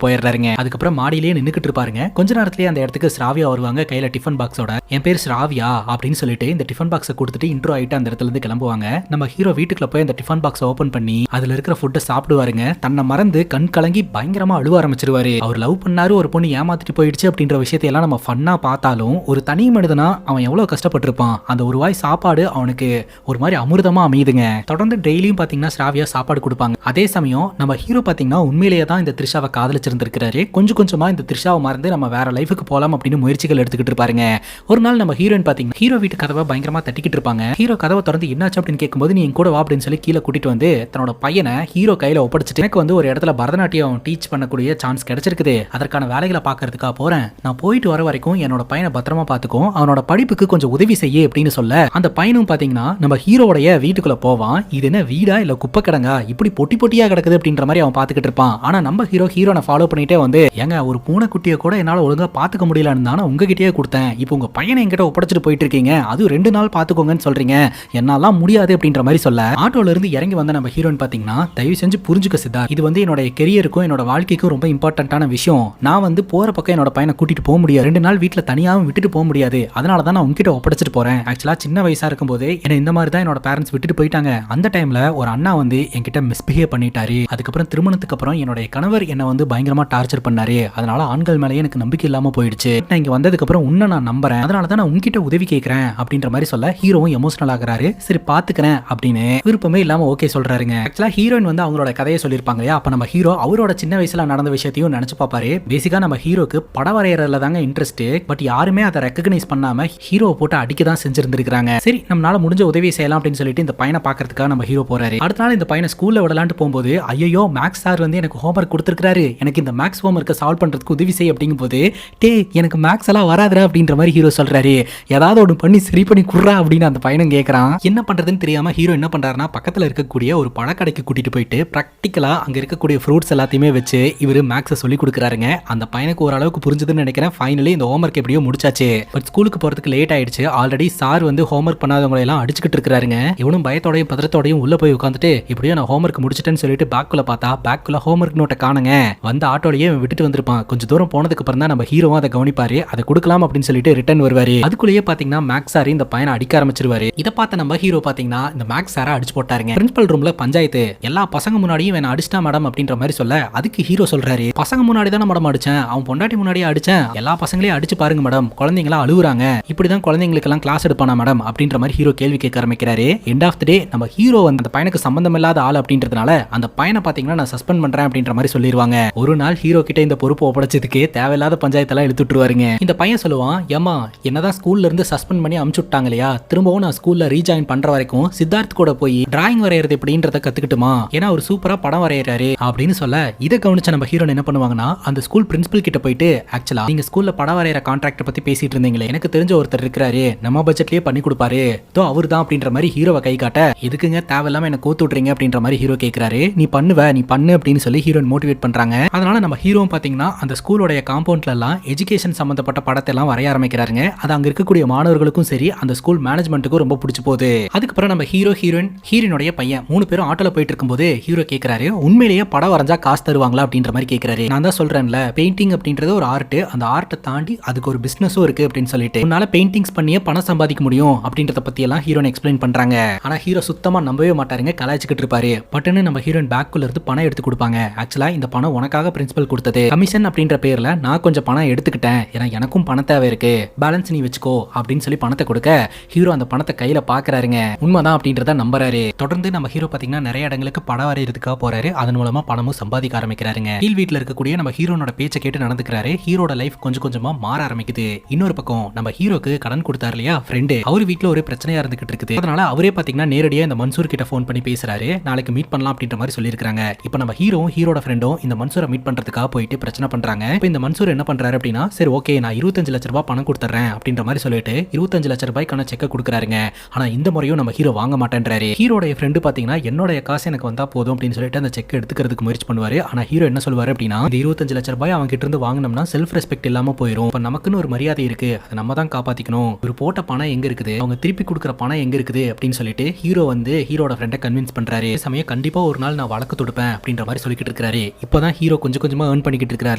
போயிடுறாருங்க. அதுக்கப்புறம் மாடியிலேயே நின்னுக்கிட்டு இருப்பாருங்க. கொஞ்ச நேரத்திலேயே அந்த இடத்துக்கு ஸ்ராவியா வருவாங்க கையில டிஃபன் பாக்ஸோட. என் பேர் ஸ்ராவியா அப்படின்னு சொல்லிட்டு இந்த டிஃபன் பாக்ஸை கொடுத்துட்டு இன்ட்ரோ ஆயிட்டு அந்த இடத்துல இருந்து கிளம்புவாங்க. நம்ம ஹீரோ வீட்டுக்குள்ள போய் அந்த டிஃபன் பாக்ஸை ஓபன் பண்ணி அதுல இருக்கிற ஃபுட்டை சாப்பிடுவாருங்க. தன்னை மறந்து கண் கலங்கி பயங்கரமா அழுவ ஆரம்பிச்சிருவாரு. அவர் லவ் பண்ணாரு, ஒரு பொண்ணு ஏமாத்திட்டு போயிடுச்சு அப்படின்ற விஷயத்தை எல்லாம் நம்ம ஃபன்னா பார்த்தாலும் ஒரு தனி மனிதனா அவன் எவ்வளவு கஷ்டப்பட்டிருப்பான். அந்த ஒரு வாய் சாப்பாடு அவனுக்கு ஒரு மாதிரி அமிர்தமா அமையுதுங்க. தொடர்ந்து டெய்லியும் பாத்தீங்கன்னா ஸ்ராவியா சாப்பாடு கொடுப்பாங்க. அதே சமயம் நம்ம ஹீரோ பாத்தீங்கன்னா உண்மையிலேயே தான் இந்த த்ரிஷாவை காதலிச்சிருந்திருக்காரு. கொஞ்சம் கொஞ்சமா இந்த த்ரிஷாவை மறந்து நம்ம வேற லைஃபுக்கு போலாம் அப்படின்னு முயற்சிகள் எடுத்துக்கிட்டு இருப்பாருங்க. ஒரு நாள் நம்ம ஹீரோயின் பாத்தீங்கன்னா ஹீரோ வீட்டு கதவை பயங்கரமா தட்டிக்கிட்டு இருப்பாங்க. ஹீரோ கதவை திறந்து என்னாச்சு அப்படின்னு கேட்கும்போது, நீ கூட வா அப்படின்னு சொல்லி கீழே கூட்டிட்டு வந்து தன்னோட பையனை ஹீரோ கையில ஒப்படைச்சிட்டு, எனக்கு வந்து ஒரு இடத்துல பரதநாட்டியம் டீச் பண்ணக்கூடிய சான்ஸ் கிடைச்சிருக்குது, அதற்கான வேலைகளை பாக்குறதுக்காக போறேன், நான் போயிட்டு வர வரைக்கும் என்னோட பையனை பத்திரமா பாத்துக்கும், அவனோட படிப்புக்கு கொஞ்சம் உதவி செய்ய அப்படின்னு சொல்ல அந்த பையனும் பாத்தீங்கன்னா நம்ம ஹீரோடைய வீட்டுக்குள்ள போவான். இது என்ன வீடா இல்ல குப்பை கிடங்கா, இப்படி பொட்டி பொட்டியா கிடக்குது அப்படின்ற மாதிரி அவன் பாத்துக்கிட்டு இருப்பான். ஆனா நம்ம ஹீரோனை ஃபாலோ பண்ணிட்டே வந்து, ஏங்க ஒரு பூனைக்குட்டியை கூட என்னால ஒழுங்கா பாத்துக்க முடியலன்னு தானே உங்ககிட்டயே கொடுத்தேன், இப்போ உங்க பையனை என்கிட்ட ஒப்படைச்சிட்டு போயிட்டு இருக்கீங்க, அது 2 நாள் பாத்துக்கோங்கன்னு சொல்றீங்க, என்னாலாம் முடியாது அப்படின்ற மாதிரி சொல்ல ஆட்டோல இருந்து இறங்கி வந்த நம்ம ஹீரோயின் பாத்தீங்கன்னா, தயவு செஞ்சு புரிஞ்சுக்க சித்தார்த், இது வந்து என்னோட கெரியருக்கும் என்னோட வாழ்க்கைக்கும் ரொம்ப இம்பார்ட்டன்டான விஷயம், நான் வந்து போற பக்கம் என்னோட பையனை கூட்டிட்டு போக முடியாது, 2 நாள் வீட்டுல தனியாவும் விட்டுட்டு போக முடியாது, அதனால தான் நான் உங்ககிட்ட ஒப்படைச்சிட்டு போறேன். ஆக்சுவலா சின்ன வயசா இருக்கும்போது என்ன இந்த மாதிரி தான் என்னோட பேரண்ட்ஸ் விட்டுட்டு போயிட்டாங்க. அந்த டைம்ல ஒரு அண்ணா வந்து என்கிட்ட மிஸ்பிஹேவ் பண்ணிட்டாரு. அதுக்கப்புறம் திருமணத்துக்கு அப்புறம் என்னோட கணவர் என்ன வந்து பயங்கரமா டார்ச்சர் பண்ணாரு. அதனால ஆண்கள் மேலேயே எனக்கு நம்பிக்கை இல்லாம போயிடுச்சு. நான் இங்க வந்ததுக்கு அப்புறம் உன்னை நான் நம்புறேன், அதனால தான் நான் உங்ககிட்ட உதவி கேட்கிறேன் அப்படின்ற மாதிரி சொல்ல ஹீரோவும் எமோஷனல் ஆகுறாரு. சரி பாத்துக்கிறேன் அப்படின்னு விருப்பமே இல்லாம ஓகே சொல்றாருங்க. ஆக்சுவலா ஹீரோயின் வந்து அவங்களோட கதையை சொல்லிருப்பாங்க இல்லையா, அப்ப நம்ம ஹீரோ அவரோட சின்ன வயசுல நடந்த விஷயத்தையும் நினைச்சு பாப்பாரு. பேசிக்கா நம்ம ஹீரோக்கு படம் வரையறதுல தாங்க இன்ட்ரெஸ்ட். பட் யாருமே அதை ரெக்கக்னைஸ் பண்ணாம ஹீரோ போட்டு அடிக்க தான் செஞ்சிருந்திருக்காங்க. சரி நம்மளால முடிஞ்ச உதவி செய்யலாம் அப்படின்னு சொல்லிட்டு இந்த பையனை பாக்குறதுக்காக நம்ம ஹீரோ போறாரு. அடுத்த நாள் இந்த பையனை ஸ்கூல்ல விடலான்ட்டு போகும்போது, ஐயோ மேக்ஸ் சார் வந்து எனக்கு ஹோம்வொர்க் கொடுத்திருக்காரு, எனக்கு இந்த மேக்ஸ் ஹோம்வொர்க்கை சால்வ் பண்றதுக்கு உதவி செய்ய அப்படிங்கும் போது, டே எனக்கு மேக்ஸ் எல்லாம் வராதுரா அப்படின்ற மாதிரி ஹீரோ சொல்றாரு. ஏதாவது ஒன்று பண்ணி சரி பண்ணி குடுறா அப்படின்னு அந்த பையனும் கேட்கறான். என்ன பண்றதுன்னு தெரியாம ஹீரோ என்ன பண்றாருன்னா, பக்கத்துல இருக்கக்கூடிய ஒரு பழக்கடைக்கு கூட்டிட்டு போயிட்டு பிராக்டிக்கலா அங்க இருக்கக்கூடிய ஃப்ரூட்ஸ் எல்லாத்தையுமே வச்சு இவரு மேக்ஸை சொல்லி கொடுக்குறாருங்க. அந்த பையனுக்கு ஓரளவுக்கு புரிஞ்சதுன்னு நினைக்கிறேன். ஃபைனலி இந்த ஹோம்வொர்க் எப்படியோ முடிச்சாச்சு. பட் ஸ்கூலுக்கு போறதுக்கு லேட் ஆயிடுச்சு. ஆல்ரெடி சார் வந்து ஹோம்வொர்க் பண்ணாதவங்களை எல்லாம் அடிச்சுக்கிட்டு இருக்காருங்க. இவனும் பயத்தோடையும் பதறத்தோடையும் உள்ள போய் உட்காந்துட்டு இப்படியோ நான் ஹோம்வொர்க் முடிச்சிட்டேன்னு சொல்லிட்டு பேக்குள்ள பார்த்தா பேக்குள்ள ஹோம்வொர்க் நோட்டை காணுங்க. வந்து ஆட்டோலயே விட்டுட்டு வந்திருப்பான். கொஞ்சம் தூரம் போனதுக்கு அப்புறம் தான் நம்ம ஹீரோவும் அதை கவனிப்பாரு. அதை கொடுக்கலாம் அப்படின்னு சொல்லிட்டு ரிட்டர்ன் வருவாரு. அதுக்குள்ளேயே பாத்தீங்கன்னா மேக்ஸ் சார் இந்த பையனை அடிக்க ஆரம்பிச்சிருவாரு. இதை பார்த்த நம்ம ஹீரோ பாத்தீங்கன்னா இந்த மேக்ஸ் சாரை அடிச்சு போட்டாருங்க. பிரின்சிபல் ரூம்ல பஞ்சாயத்து, எல்லா பசங்க முன்னாடியும் வேணா அடிச்சிட்டா மேடம் அப்படின்ற மாதிரி சொல்ல அதுக்கு ஹீரோ சொல்றாரு, பசங்க முன்னாடி தான் மேடம் அடிச்சேன், அவன் பொண்டாட்டி முன்னாடியே அடிச்சேன், எல்லா பசங்களையும் அடிச்சு பாருங்க மேடம், குழந்தைங்களா அழுகுறாங்க, இப்படிதான் குழந்தைங்களுக்கு எல்லாம் கிளாஸ் எடுப்பானா மேடம் அப்படின்ற மாதிரி ஹீரோ கேள்வி கேட்க ஆரம்பிக்கிறாரு. எண்ட் ஆஃப் தி டே நம்ம ஹீரோ வந்து அந்த பையனுக்கு சம்பந்தம் இல்லாத ஆள் அப்படின்றதுனால அந்த பையனை பாத்தீங்கன்னா நான் சஸ்பெண்ட் பண்றேன் அப்படின்ற மாதிரி சொல்லிடுவாங்க. ஒரு நாள் ஹீரோ கிட்ட இந்த பொறுப்பு ஒப்படைச்சதுக்கு தேவையில்லாத பஞ்சாயத்தெல்லாம் இழுத்துட்டுருவாருங்க. இந்த பையன் சொல்லுவான், ஏமா என்னதான் ஸ்கூல்ல இருந்து சஸ்பெண்ட் பண்ணி அமுச்சு விட்டாங்க இல்லையா, திரும்பவும் நான் ஸ்கூல்ல ரீஜாயின் பண்ற வரைக்கும் சித்தார்த் கூட போய் டிராயிங் வரையறது எப்படின்றத கத்துக்கிட்டுமா, ஏன்னா ஒரு சூப்பரா படம் வரையறாரு அப்படின்னு சொல்ல இதை கவனிச்ச நம்ம ஹீரோ என்ன பண்ணுவாங்கன்னா, அந்த ஸ்கூல் பிரின்சிபல் கிட்ட போயிட்டு, ஆக்சுவலா நீங்க ஸ்கூல்ல படம் வரையற கான்ட்ராக்ட் பத்தி பேசிட்டு இருந்தீங்களே, எனக்கு தெரிஞ்ச ஒருத்தர் இருக்கிறாரு, நம்ம பட்ஜெட்லயே பண்ணி கொடுப்பாரு, தோ அவர் தான் அப்படின்ற மாதிரி ஹீரோவை கை காட்ட, எதுக்குங்க தேவையில்லாம என்ன கோத்து விட்றீங்க அப்படின்ற மாதிரி ஹீரோ கேட்கிறாரு. நீ பண்ணு அப்படின்னு சொல்லி ஹீரோயின் மோட்டிவேட் பண்றாங்க. அதனால நம்ம ஹீரோவும் பாத்தீங்கன்னா அந்த ஸ்கூலோட காம்பவுண்ட்ல எல்லாம் எஜுகேஷன் சம்பந்தப்பட்ட படத்தை எல்லாம் வரைய ஆரம்பிக்கிறாருங்க. அது அங்க இருக்கக்கூடிய மாணவர்களுக்கும் சரி அந்த ஸ்கூல் மேனேஜ்மெண்ட்டுக்கும் ரொம்ப பிடிச்சு போகுது. அதுக்கப்புறம் நம்ம ஹீரோயினுடைய பையன் 3 பேரும் ஆட்டோல போயிட்டு இருக்கும்போது ஹீரோ கேட்கிறாரு, உண்மையிலேயே படம் வரைஞ்சா காசு தருவாங்களா அப்படின்ற மாதிரி கேட்கிறாரு. நான் தான் சொல்றேன்ல, பெயிண்டிங் அப்படின்றது ஒரு ஆர்ட், அந்த ஆர்ட்டை தாண்டி அதுக்கு ஒரு பிசினஸும் இருக்கு அப்படின்னு சொல்லிட்டு, உன்னால பெயிண்டிங்ஸ் பண்ணியே பணம் சம்பாதிக்க முடியும் அப்படின்றத பத்தி எல்லாம் ஹீரோன் எக்ஸ்பிளைன் பண்றாங்க. ஆனா ஹீரோ சுத்தமா நம்பவே மாட்டாருங்க, கலாய்ச்சிக்கிட்டு இருப்பாரு. பட்டுன்னு நம்ம ஹீரோயின் பேக்குள்ள இருந்து பணம் எடுத்து கொடுப்பாங்க. ஆக்சுவலா இந்த பணம் உனக்காக பிரின்சிபல் கொடுத்தது, கமிஷன் அப்படின்ற பேர்ல நான் கொஞ்சம் பணம் எடுத்துக்கிட்டேன், ஏன்னா எனக்கும் பணம் தேவை இருக்கு, பேலன்ஸ் நீ வச்சுக்கோ அப்படின்னு சொல்லி பணத்தை கொடுக்க ஹீரோ அந்த பணத்தை கையில பாக்குறாருங்க. உண்மைதான் அப்படின்றத நம்புறாரு. தொடர்ந்து நம்ம ஹீரோ பாத்தீங்கன்னா நிறைய இடங்களுக்கு படம் வரையறதுக்காக போறாரு. அதன் மூலமா பணமும் சம்பாதிக்க ஆரம்பிக்கிறாருங்க. கீழ் வீட்டுல இருக்கக்கூடிய நம்ம ஹீரோனோட பேச்சை கேட்டு நடந்துக்கிறாரு. ஹீரோட லைஃப் கொஞ்சம் கொஞ்சமா மாற ஆரம்பிக்குது. இன்னொரு பக்கம் நம்ம ஹீரோக்கு கடன் கொடுத்தாரு இல்லையா ஃப்ரெண்டு, அவர் வீட்டுல ஒரு பிரச்சனையா இருந்துகிட்டு இருக்குது. அதனால அவரே பாத்தீங்கன்னா நேரடியா இந்த மன்சூர் கிட்ட போன் பண்ணி பேசுறாரு. நாளைக்கு மீட் பண்ணலாம் அப்படின்ற மாதிரி சொல்லியிருக்காங்க. இப்போ நம்ம ஹீரோவும் ஹீரோட ஃப்ரெண்டும் இந்த மன்சூரை மீட் பண்றதுக்காக போயிட்டு பிரச்சனை பண்றாங்க. இப்போ இந்த மன்சூர் என்ன பண்றாரு அப்படின்னா, சரி ஓகே நான் 25 லட்ச ரூபாய் பணம் கொடுத்துறேன் அப்படின்ற மாதிரி சொல்லிட்டு 25 லட்ச ரூபாய்க்கான செக்கை கொடுக்குறாருங்க. ஆனா இந்த முறையும் நம்ம ஹீரோ வாங்க மாட்டேன்றாரு. ஹீரோடைய ஃப்ரெண்டு பாத்தீங்கன்னா என்னோட காசு எனக்கு வந்தா போதும் அப்படின்னு சொல்லிட்டு அந்த செக் எடுத்துக்கிறதுக்கு முயற்சி பண்ணுவாரு. ஆனா ஹீரோ என்ன சொல்லுவாரு அப்படின்னா, இந்த 25 லட்ச ரூபாய் அவங்க கிட்ட இருந்து வாங்கினோம்னா செல்ஃப் ரெஸ்பெக்ட் இல்லாம போயிடும். இப்ப நமக்குன்னு ஒரு மரியாதை இருக்கு, அதை நம்ம தான் காப்பாத்திக்கணும். ஒரு போட்ட பணம் எங்க இருக்குது, அவங்க திருப்பி கொடுக்குற பணம் எங்க இருக்குது அப்படின்னு சொல்லிட்டு ஹீரோ வந்து ஹீரோட ஃப்ரெண்டை கன்வின்ஸ் பண்றாரு. சமயம் கண்டிப்பா ஒரு நாள் நான் வழக்கு தொடுப்பேன் அப்படின்ற மாதிரி சொல்லிட்டு இருக்காரு. இப்பதான் ஹீரோ கொஞ்சம் கொஞ்சமா ஏர்ன் பண்ணிக்கிட்டு இருக்காரு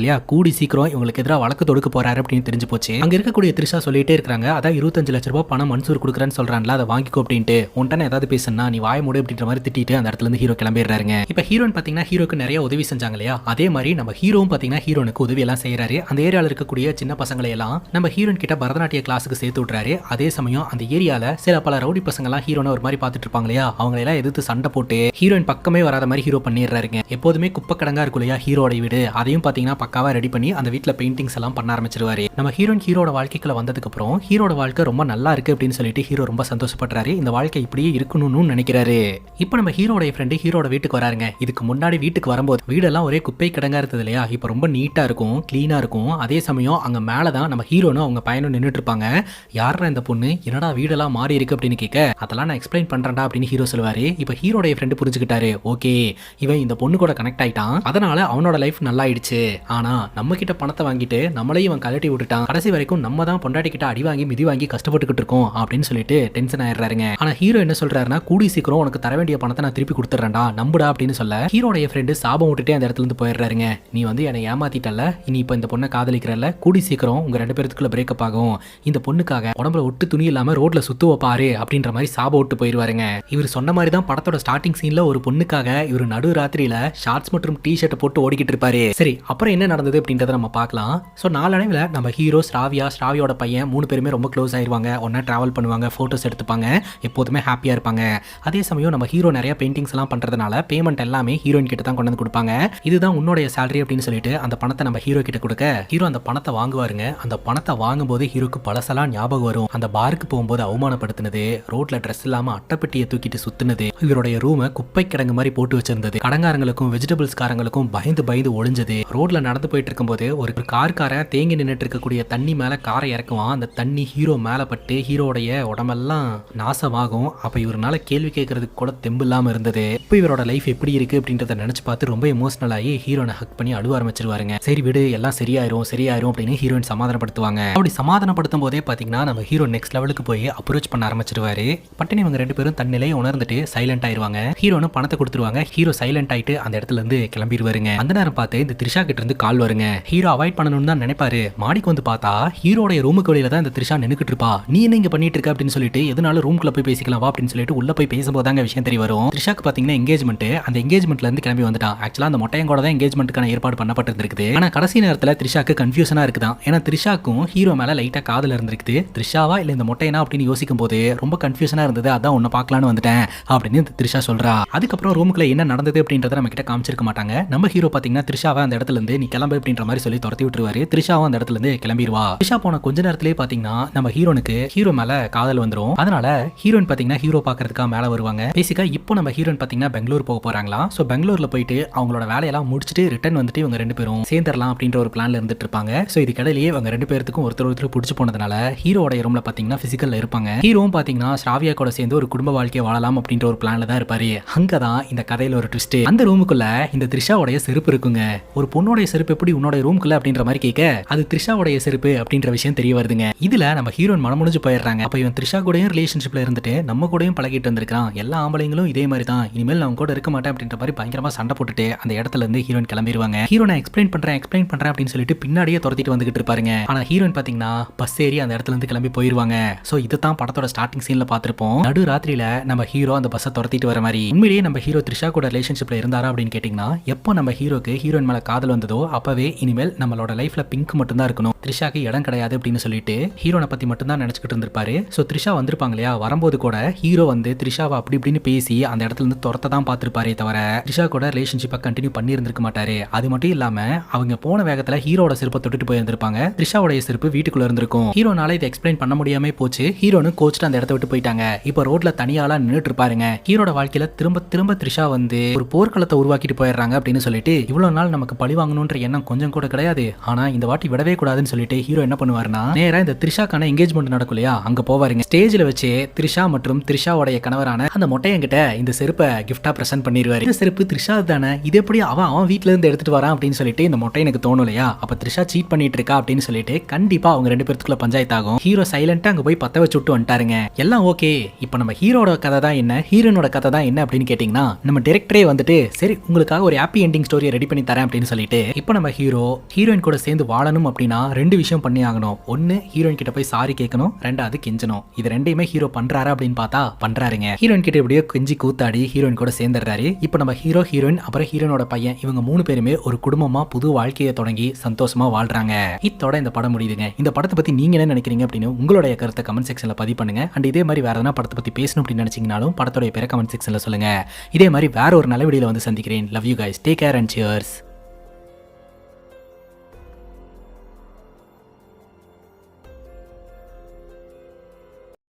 இல்லையா, கூடி சீக்கிரம் இவங்களுக்கு எதிராக வழக்கு தொடுக்க போறாரு அப்படின்னு தெரிஞ்சு போச்சு. அங்க இருக்கக்கூடிய த்ரிஷா சொல்லிட்டே இருக்காங்க, அதான் 25 லட்ச ரூபாய் பணம் மன்சூர் கொடுக்குறேன்னு சொல்றான்ல, அதை வாங்கிக்கோ அப்படின்ட்டு. உன்ட்டான ஏதாவது பேசுனா நீ வாய மூடு அப்படின்ற மாதிரி திட்டிட்டு அந்த இடத்துல இருந்து ஹீரோ கிளம்பிடுறாருங்க. இப்ப ஹீரோன் பாத்தீங்கன்னா ஹீரோக்கு நிறைய உதவி செஞ்சாங்க இல்லையா, அதே மாதிரி நம்ம ஹீரோவும் பாத்தீங்கன்னா ஹீரோனுக்கு உதவி எல்லாம் செய்யறாரு. அந்த ஏரியால இருக்கக்கூடிய சின்ன பசங்களை எல்லாம் நம்ம ஹீரோன் கிட்ட பரதநாட்டிய கிளாஸுக்கு சேர்த்து விடுறாரு. அதே சமயம் அந்த ஏரியால சில பல ரவுடி பசங்க எல்லாம் ஹீரோனை ஒரு மாதிரி பாத்துட்டு இருப்பாங்க இல்லையா, அவங்க எல்லாம் எதிர்த்து சண்டை போட்டு ஹீரோயின் பக்கமே வராத மாதிரி ஹீரோ பண்ணிடுறாருங்க. எப்போதுமே குப்பை கடங்கா இருக்கும் இல்லையா ஹீரோட வீடு, அதையும் பாத்தீங்கன்னா பக்காவா ரெடி பண்ணி அந்த வீட்டுல பெயிண்டிங்ஸ் எல்லாம் பண்ண ஆரம்பிச்சிருவாரு. நம்ம ஹீரோட வாழ்க்கைக்குள்ள வந்ததுக்கு அப்புறம் ஹீரோட வாழ்க்கை ரொம்ப நல்லா இருக்கு அப்படின்னு சொல்லிட்டு ஹீரோ ரொம்ப சந்தோஷப்படுறாரு. இந்த வாழ்க்கை இப்படியே இருக்கணும்னு நினைக்கிறாரு. இப்போ நம்ம ஹீரோட ஃப்ரெண்டு ஹீரோட வீட்டுக்கு வராருங்க. இதுக்கு முன்னாடி வீட்டுக்கு வரும்போது வீடெல்லாம் ஒரே குப்பை கிடங்கா இருந்தது இல்லையா, இப்போ ரொம்ப நீட்டா இருக்கும், கிளீனா இருக்கும். அதே சமயம் அங்க மேலதான் நம்ம ஹீரோனும் அவங்க பையனும் நின்றுட்டு இருப்பாங்க. யாரா இந்த பொண்ணு, என்னடா வீடெல்லாம் மாறி இருக்கு அப்படின்னு கேட்க, அதெல்லாம் நான் எக்ஸ்பிளைன் பண்றேன்டா அப்படின்னு ஹீரோ சொல்லுவாரு. இப்போ ஹீரோட ஃப்ரெண்டு புரிஞ்சுக்கிட்டாரு, ஓகே இவன் இந்த பொண்ணு கூட கனெக்ட் ஆயிட்டான், அதனால அவனோட லைஃப் நல்லா ஆயிடுச்சு. ஆனா நம்ம கிட்ட பணத்தை வாங்கிட்டு நம்மளையும் இவன் கலட்டி விட்டுட்டான், கடைசி வரைக்கும் நம்ம தான் பொண்டாட்டி கிட்ட அடி வாங்கி மிதி வாங்கி கஷ்டப்பட்டுக்கிட்டு இருக்கோம் அப்படின்னு சொல்லிட்டு டென்ஷன் ஆயிடுறாருங்க. ஆனா ஹீரோ என்ன சொல்றாருன்னா, கூடி சீக்கிரம் உனக்கு தர வேண்டிய பணத்தை நான் திருப்பி கொடுத்துறேன்டா, நம்புடா அப்படின்னு சொல்ல ஹீரோடைய ஃப்ரெண்டு சாபம் விட்டுட்டே அந்த இடத்துல இருந்து போயிடுறாருங்க. நீ வந்து என்னை ஏமாத்திட்டல, இனி இப்ப இந்த பொண்ணை காதலிக்கிறல்ல, கூடி சீக்கிரம் உங்க 2 பேருக்குள்ள பிரேக்கப் ஆகும், இந்த பொண்ணுக்காக உடம்புல ஒட்டு துணி இல்லாம ரோட்ல சுத்துவ பாரு அப்படின்ற மாதிரி சாபம் விட்டு போயிருவாருங்க. இவர் சொன்ன மாதிரி தான் படத்தோட ஸ்டார்டிங் சீன்ல ஒரு பொண்ணுக்காக இவர் நடு ராத்திரியில ஷார்ட்ஸ் மற்றும் டி ஷர்ட் போட்டு ஓடிக்கிட்டு இருப்பாரு. சரி அப்புறம் என்ன நடந்தது அப்படின்றத நம்ம பார்க்கலாம். ஸோ நாளடைவில் நம்ம ஹீரோ ஸ்ராவியோட பையன் 3 பேருமே ரொம்ப க்ளோஸ் ஆயிருவாங்க, ஒன்னா டிராவல் பண்ணுவாங்க, போட்டோஸ் எடுத்துப்பாங்க, எப்போதுமே ஹாப்பியா இருப்பாங்க. அதே சமயம் நம்ம ஹீரோ நிறைய பெயிண்டிங்ஸ் எல்லாம் பண்றதுனால பேமெண்ட் எல்லாமே ஹீரோயின் கிட்ட தான் கொண்டு வந்து கொடுப்பாங்க. இதுதான் உன்னுடைய சேலரி அப்படின்னு சொல்லிட்டு அந்த பணத்தை நம்ம ஹீரோ கிட்ட கொடுக்க ஹீரோ அந்த பணத்தை வாங்குவாருங்க. அந்த பணத்தை வாங்கும்போது ஹீரோக்கு பழசெல்லாம் ஞாபகம் வரும். அந்த பாருக்கு போகும்போது அவமானப்படுத்தினது, ரோட்ல ட்ரெஸ் இல்லாம அட்டைப்பெட்டியை தூக்கிட்டு சுத்தினது, இவருடைய ரூமை குப்பை கிடங்கு மாதிரி போட்டு வச்சிருந்தது, கடங்காரங்களுக்கும் வெஜிடபிள்ஸ் காரங்களுக்கும் பயந்து பயந்து ஒளிஞ்சது, ரோட்ல நடந்து போயிட்டு இருக்கும்போது ஒரு கார்காரன் தேங்கி நின்றுட்டு இருக்கக்கூடிய தண்ணி மேல காரை இறக்குவான், அந்த தண்ணி ஹீரோ மேல பட்டு ஹீரோடைய உடம்பெல்லாம் நாசமாகும். அப்ப இவரால கேள்வி கேட்கறதுக்கு கூட தெம்பு இல்லாம இருந்தது. இப்போ இவரோட லைஃப் எப்படி இருக்கு அப்படின்றத நினைச்சு பார்த்து ரொம்ப எமோஷனல் ஆகி ஹீரோனை ஹக் பண்ணி அழுவ ஆரம்பிச்சிருவாருங்க. சரி விடு எல்லாம் சரியாயிரும் அப்படின்னு ஹீரோயின் சமாதானப்படுத்துவாங்க. அப்படி சமாதானப்படுத்தும் போதே பாத்தீங்கன்னா நம்ம ஹீரோ நெக்ஸ்ட் லெவலுக்கு போய் அப்ரோச் பண்ண ஆரம்பிச்சிருவாரு. பட்டினி இவங்க 2 பேரும் தன்னிலையை உணர்ந்துட்டு சைலண்ட் ஆயிருவாங்க. ஹீரோனு பணத்தை கொடுத்துருவாங்க. ஹீரோ சைலண்ட் ஆயிட்டு அந்த இடத்துல இருந்து கிளம்பிடுவாருங்க. அந்த நேரம் பார்த்து இந்த த்ரிஷா கிட்ட இருந்து கால் வருங்க. ஹீரோ அவாய்ட் பண்ணணும்னு தான் நினைப்பாரு. மாடிக்கு வந்து பார்த்தா ஹீரோட ரூமுக்கு வெளியில தான் இந்த த்ரிஷா நின்னுக்கிட்டு இருப்பா. நீ என்ன இங்க பண்ணிட்டு இருக்க அப்படின்னு சொல்லிட்டு எதனால ரூம்குள்ள போய் பேசிக்கலாம் வா அப்படின்னு சொல்லிட்டு உள்ள போய் பேசும்போதாங்க விஷயம் தெரிய வரும். த்ரிஷாக்கு பாத்தீங்கன்னா எங்கேஜ்மெண்ட், அந்த எங்கேஜ்மெண்ட்ல இருந்து கிளம்பி வந்துட்டான். ஆக்சுவலா அந்த மொட்டையன் கூட தான் எங்கேஜ்மெண்ட்டுக்கான ஏற்பாடு பண்ணப்பட்டிருந்திருக்கு. ஆனா கடைசி நேரத்துல த்ரிஷாக்கு கன்ஃபியூஷனா இருக்குதான். ஏன்னா த்ரிஷாக்கும் ஹீரோ மேல லைட்டா காதல் இருந்திருக்கு. த்ரிஷாவா இல்ல இந்த மொட்டையனா அப்படின்னு யோசிக்கும் போது ரொம்ப கன்ஃபியூஷனா இருந்தது. அதான் உன்னை பார்க்கலான்னு வந்துட்டேன் அப்படின்னு த்ரிஷா சொல்றா. அதுக்கப்புறம் ரூமுக்குள்ள என்ன நடந்தது அப்படின்றத நம்ம கிட்ட காமிச்சிருக்க மாட்டாங்க. நம்ம ஹீரோ பாத்தீங்கன்னா த்ரிஷாவை அந்த இடத்துல இருந்து நீ கிளம்பு அப்படின்ற மாதிரி சொல்லி துரத்தி விட்டுருவாரு. த்ரிஷாவும் அந்த இடத்துல இருந்து கிளம்பிடுவா. த்ரிஷா போன கொஞ்ச நேரத்திலேயே பாத்தீங்கன்னா நம்ம ஹீரோனுக்கு ஹீரோ மேல காதல் வந்துரும். அதனால ஹீரோயின் பாத்தீங்கன்னா ஹீரோ பாக்குறதுக்காக மேல வருவாங்க. பேசிக்கா இப்போ நம்ம ஹீரோயின் பாத்தீங்கன்னா பெங்களூர் போக போறாங்களா. சோ பெங்களூர்ல போயிட்டு அவங்களோட வேலையெல்லாம் முடிச்சுட்டு ரிட்டர்ன் வந்துட்டு இவங்க 2 பேரும் சேர்ந்துடலாம் அப்படின்ற ஒரு பிளான்ல இருந்துட்டு இருப்பாங்க. சோ இதுக்கிடையிலேயே இவங்க 2 பேருக்கும் ஒருத்தர் பிடிச்சு போனதுனால ஹீரோட ரூம்ல பாத்தீங்கன்னா பிசிக்கல்ல இருப்பாங்க. ஹீரோவும் பாத்தீங்கன்னா ஸ்ராவியா கூட சேர்ந்து ஒரு குடும்ப வாழ்க்கையை வாழலாம் அப்படின்ற ஒரு பிளான்ல தான் இருப்பாரு. அங்கதான் இந்த கதையில ஒரு ட்விஸ்ட். அந்த ரூமுக்குள்ள இந்த த்ரிஷாவுடைய செருப்பு இருக்குங்க. ஒரு பொண்ணோட செருப்பு எப்படி உன்னோட ரூமுக்குள்ள அப்படின்ற மாதிரி கேட்க அது த்ரிஷாவுடைய செருப்பு அப்படின்ற விஷயம் தெரிய வருதுங்க. இதுல நம்ம ஹீரோயின் மனமுடிஞ்சு போயிடுறாங்க. அப்ப இவன் த்ரிஷா கூடயும் ரிலேஷன்ஷிப்ல இருந்துட்டு நம்ம கூடயும் பழகிட்டு வந்திருக்கான். எல்லா ஆம்பளைங்களும் இதே மாதிரி தான், இனிமேல் நான் கூட இருக்க மாட்டேன் அப்படின்ற மாதிரி பயங்கரமா சண்டை போட்டுட்டு அந்த இடத்துல இருந்து ஹீரோயின் கிளம்பிடுவாங்க. ஹீரோனை எக்ஸ்பிளைன் பண்றேன் அப்படின்னு சொல்லிட்டு பின்னாடியே துரத்திட்டு வந்துகிட்டு இருப்பாருங்க. ஆனா ஹீரோயின் பாத்தீங்கன்னா பஸ் ஏறி அந்த இடத்துல இருந்து கிளம்பி போயிருவாங்க. சோ இதுதான் படத்தோட ஸ்டார்டிங் சீன்ல பாத்திருப்போம். நடு ராத்திரியில நம்ம ஹீரோ அந்த பஸ்ஸை துரத்திட்டு வர மாதிரி. உண்மையிலேயே நம்ம ஹீரோ த்ரிஷா கூட ரிலேஷன்ஷிப்ல இருந்தாரா அப்படின்னு கேட்டீங்கன்னா, எப்போ நம்ம ஹீரோக்கு ஹீரோயின் மேல காதல் வந்ததோ அப்பவே இனிமேல் நம்மளோட லைஃப்ல பிங்க் மட்டும் தான் இருக்கணும், த்ரிஷாக்கு இடம் கிடையாது அப்படின்னு சொல்லிட்டு ஹீரோனை பத்தி மட்டும் தான் நினைச்சுக்கிட்டு இருந்திருப்பாரு. சோ த்ரிஷா வந்திருப்பாங்க இல்லையா, வரும்போது கூட ஹீரோ வந்து த்ரிஷாவை அப்படி இப்படின்னு பேசி அந்த இடத்துல இருந்து துரத்த தான் பார்த்திருப்பாரே தவிர த்ரிஷா கூட ரிலேஷன்ஷிப்பை கண்டினியூ பண்ணி இருந்திருக்க மாட்டாரு. அது மட்டும் இல்லாம அவங்க போன வேகத்துல ஹீரோட செருப்பை தொட்டுட்டு போயிருந்திருப்பாங்க. த்ரிஷாவுடைய செருப்பு வீட்டுக்குள்ள இருந்திருக்கும். ஹீரோனால இதை எக்ஸ்பிளைன் பண்ண முடியாம போச்சு. ஹீரோனு கோச்சிட்டு அந்த இடத்த விட்டு போயிட்டாங்க. இப்போ ரோட்ல தனியாளா நின்னுட்டு இருப்பாருங்க. ஹீரோட வாழ்க்கையில திரும்ப திரும்ப த்ரிஷா வந்து ஒரு போர்க்களத்தை உருவாக்கிட்டு போயிடுறாங்க அப்படின்னு சொல்லிட்டு இவ்வளவு நாள் நமக்கு பழி வாங்கணும்ன்ற எண்ணம் கொஞ்சம் கூட கிடையாது. ஆனா இந்த வாட்டி விடவே கூடாதுன்னு சொல்லிட்டு ஹீரோ என்ன பண்ணுவாருன்னா நேரா இந்த த்ரிஷாக்கான எங்கேஜ்மெண்ட் நடக்கும் இல்லையா, அங்க போவாருங்க. ஸ்டேஜ்ல வச்சு த்ரிஷா மற்றும் த்ரிஷாவுடைய கணவரான அந்த மொட்டையங்கிட்ட இந்த செருப்பை கிஃப்டா பிரசன்ட் பண்ணிடுவாரு. இந்த செருப்பு த்ரிஷா தானே, இது எப்படி அவன் வீட்ல இருந்து எடுத்துட்டு வரான் அப்படின்னு சொல்லிட்டு இந்த மொட்டை எனக்கு தோணும் இல்லையா. அப்ப த்ரிஷா சீட் பண்ணிட்டு இருக்கா அப்படின்னு சொல்லிட்டு கண்டிப்பா அவங்க 2 பேருக்குள்ள பஞ்சாயத்து ஆகும். ஹீரோ சைலண்டா அங்க போய் பத்த வச்சு விட்டு வந்துட்டாருங்க. எல்லாம் ஓகே. இப்போ நம்ம ஹீரோட கதை தான் என்ன, ஹீரோனோட கதை தான் என்ன அப்படின்னு கேட்டீங்கன்னா, நம்ம டைரக்டரே வந்துட்டு சரி உங்களுக்காக ஒரு ஹாப்பி எண்டிங் ஸ்டோரியை ரெடி பண்ணி தரேன் அப்படின்னு சொல்லிட்டு இப்போ நம்ம ஹீரோயின் கூட சேர்ந்து வாழணும் அப்படின்னா 2 விஷயம் பண்ணி ஆகணும். ஒன்னு ஹீரோயின் கிட்ட போய் சாரி கேட்கணும், 2வது கெஞ்சணும். இது 2யுமே ஹீரோ பண்றாரா அப்படின்னு பார்த்தா பண்றாருங்க. ஹீரோயின் கிட்ட எப்படியோ கெஞ்சி கூத்தாடி ஹீரோயின் கூட சேர்ந்துடுறாரு. இப்போ நம்ம ஹீரோயின் அப்புறம் ஹீரோனோட பையன் இவங்க 3 பேருமே ஒரு குடும்பமா புது வாழ்க்கையை தொடங்கி சந்தோஷமா வாழ்றாங்க. இதோட இந்த படம் முடியுதுங்க. இந்த படத்தை பத்தி நீங்க என்ன நினைக்கிறீங்க அப்படின்னு உங்களுடைய கருத்தை கமெண்ட் செக்ஷன்ல பதிவு பண்ணுங்க. அண்ட் இதே மாதிரி வேற எதனா படத்தை பத்தி பேசணும் அப்படின்னு நினைச்சீங்கனாலும் படத்தோட பேரை கமெண்ட் செக்ஷன்ல சொல்லுங்க. இதே மாதிரி வேற ஒரு நல்ல வீடியோல வந்து சந்திக்கிறேன். Love you guys, take care and cheers.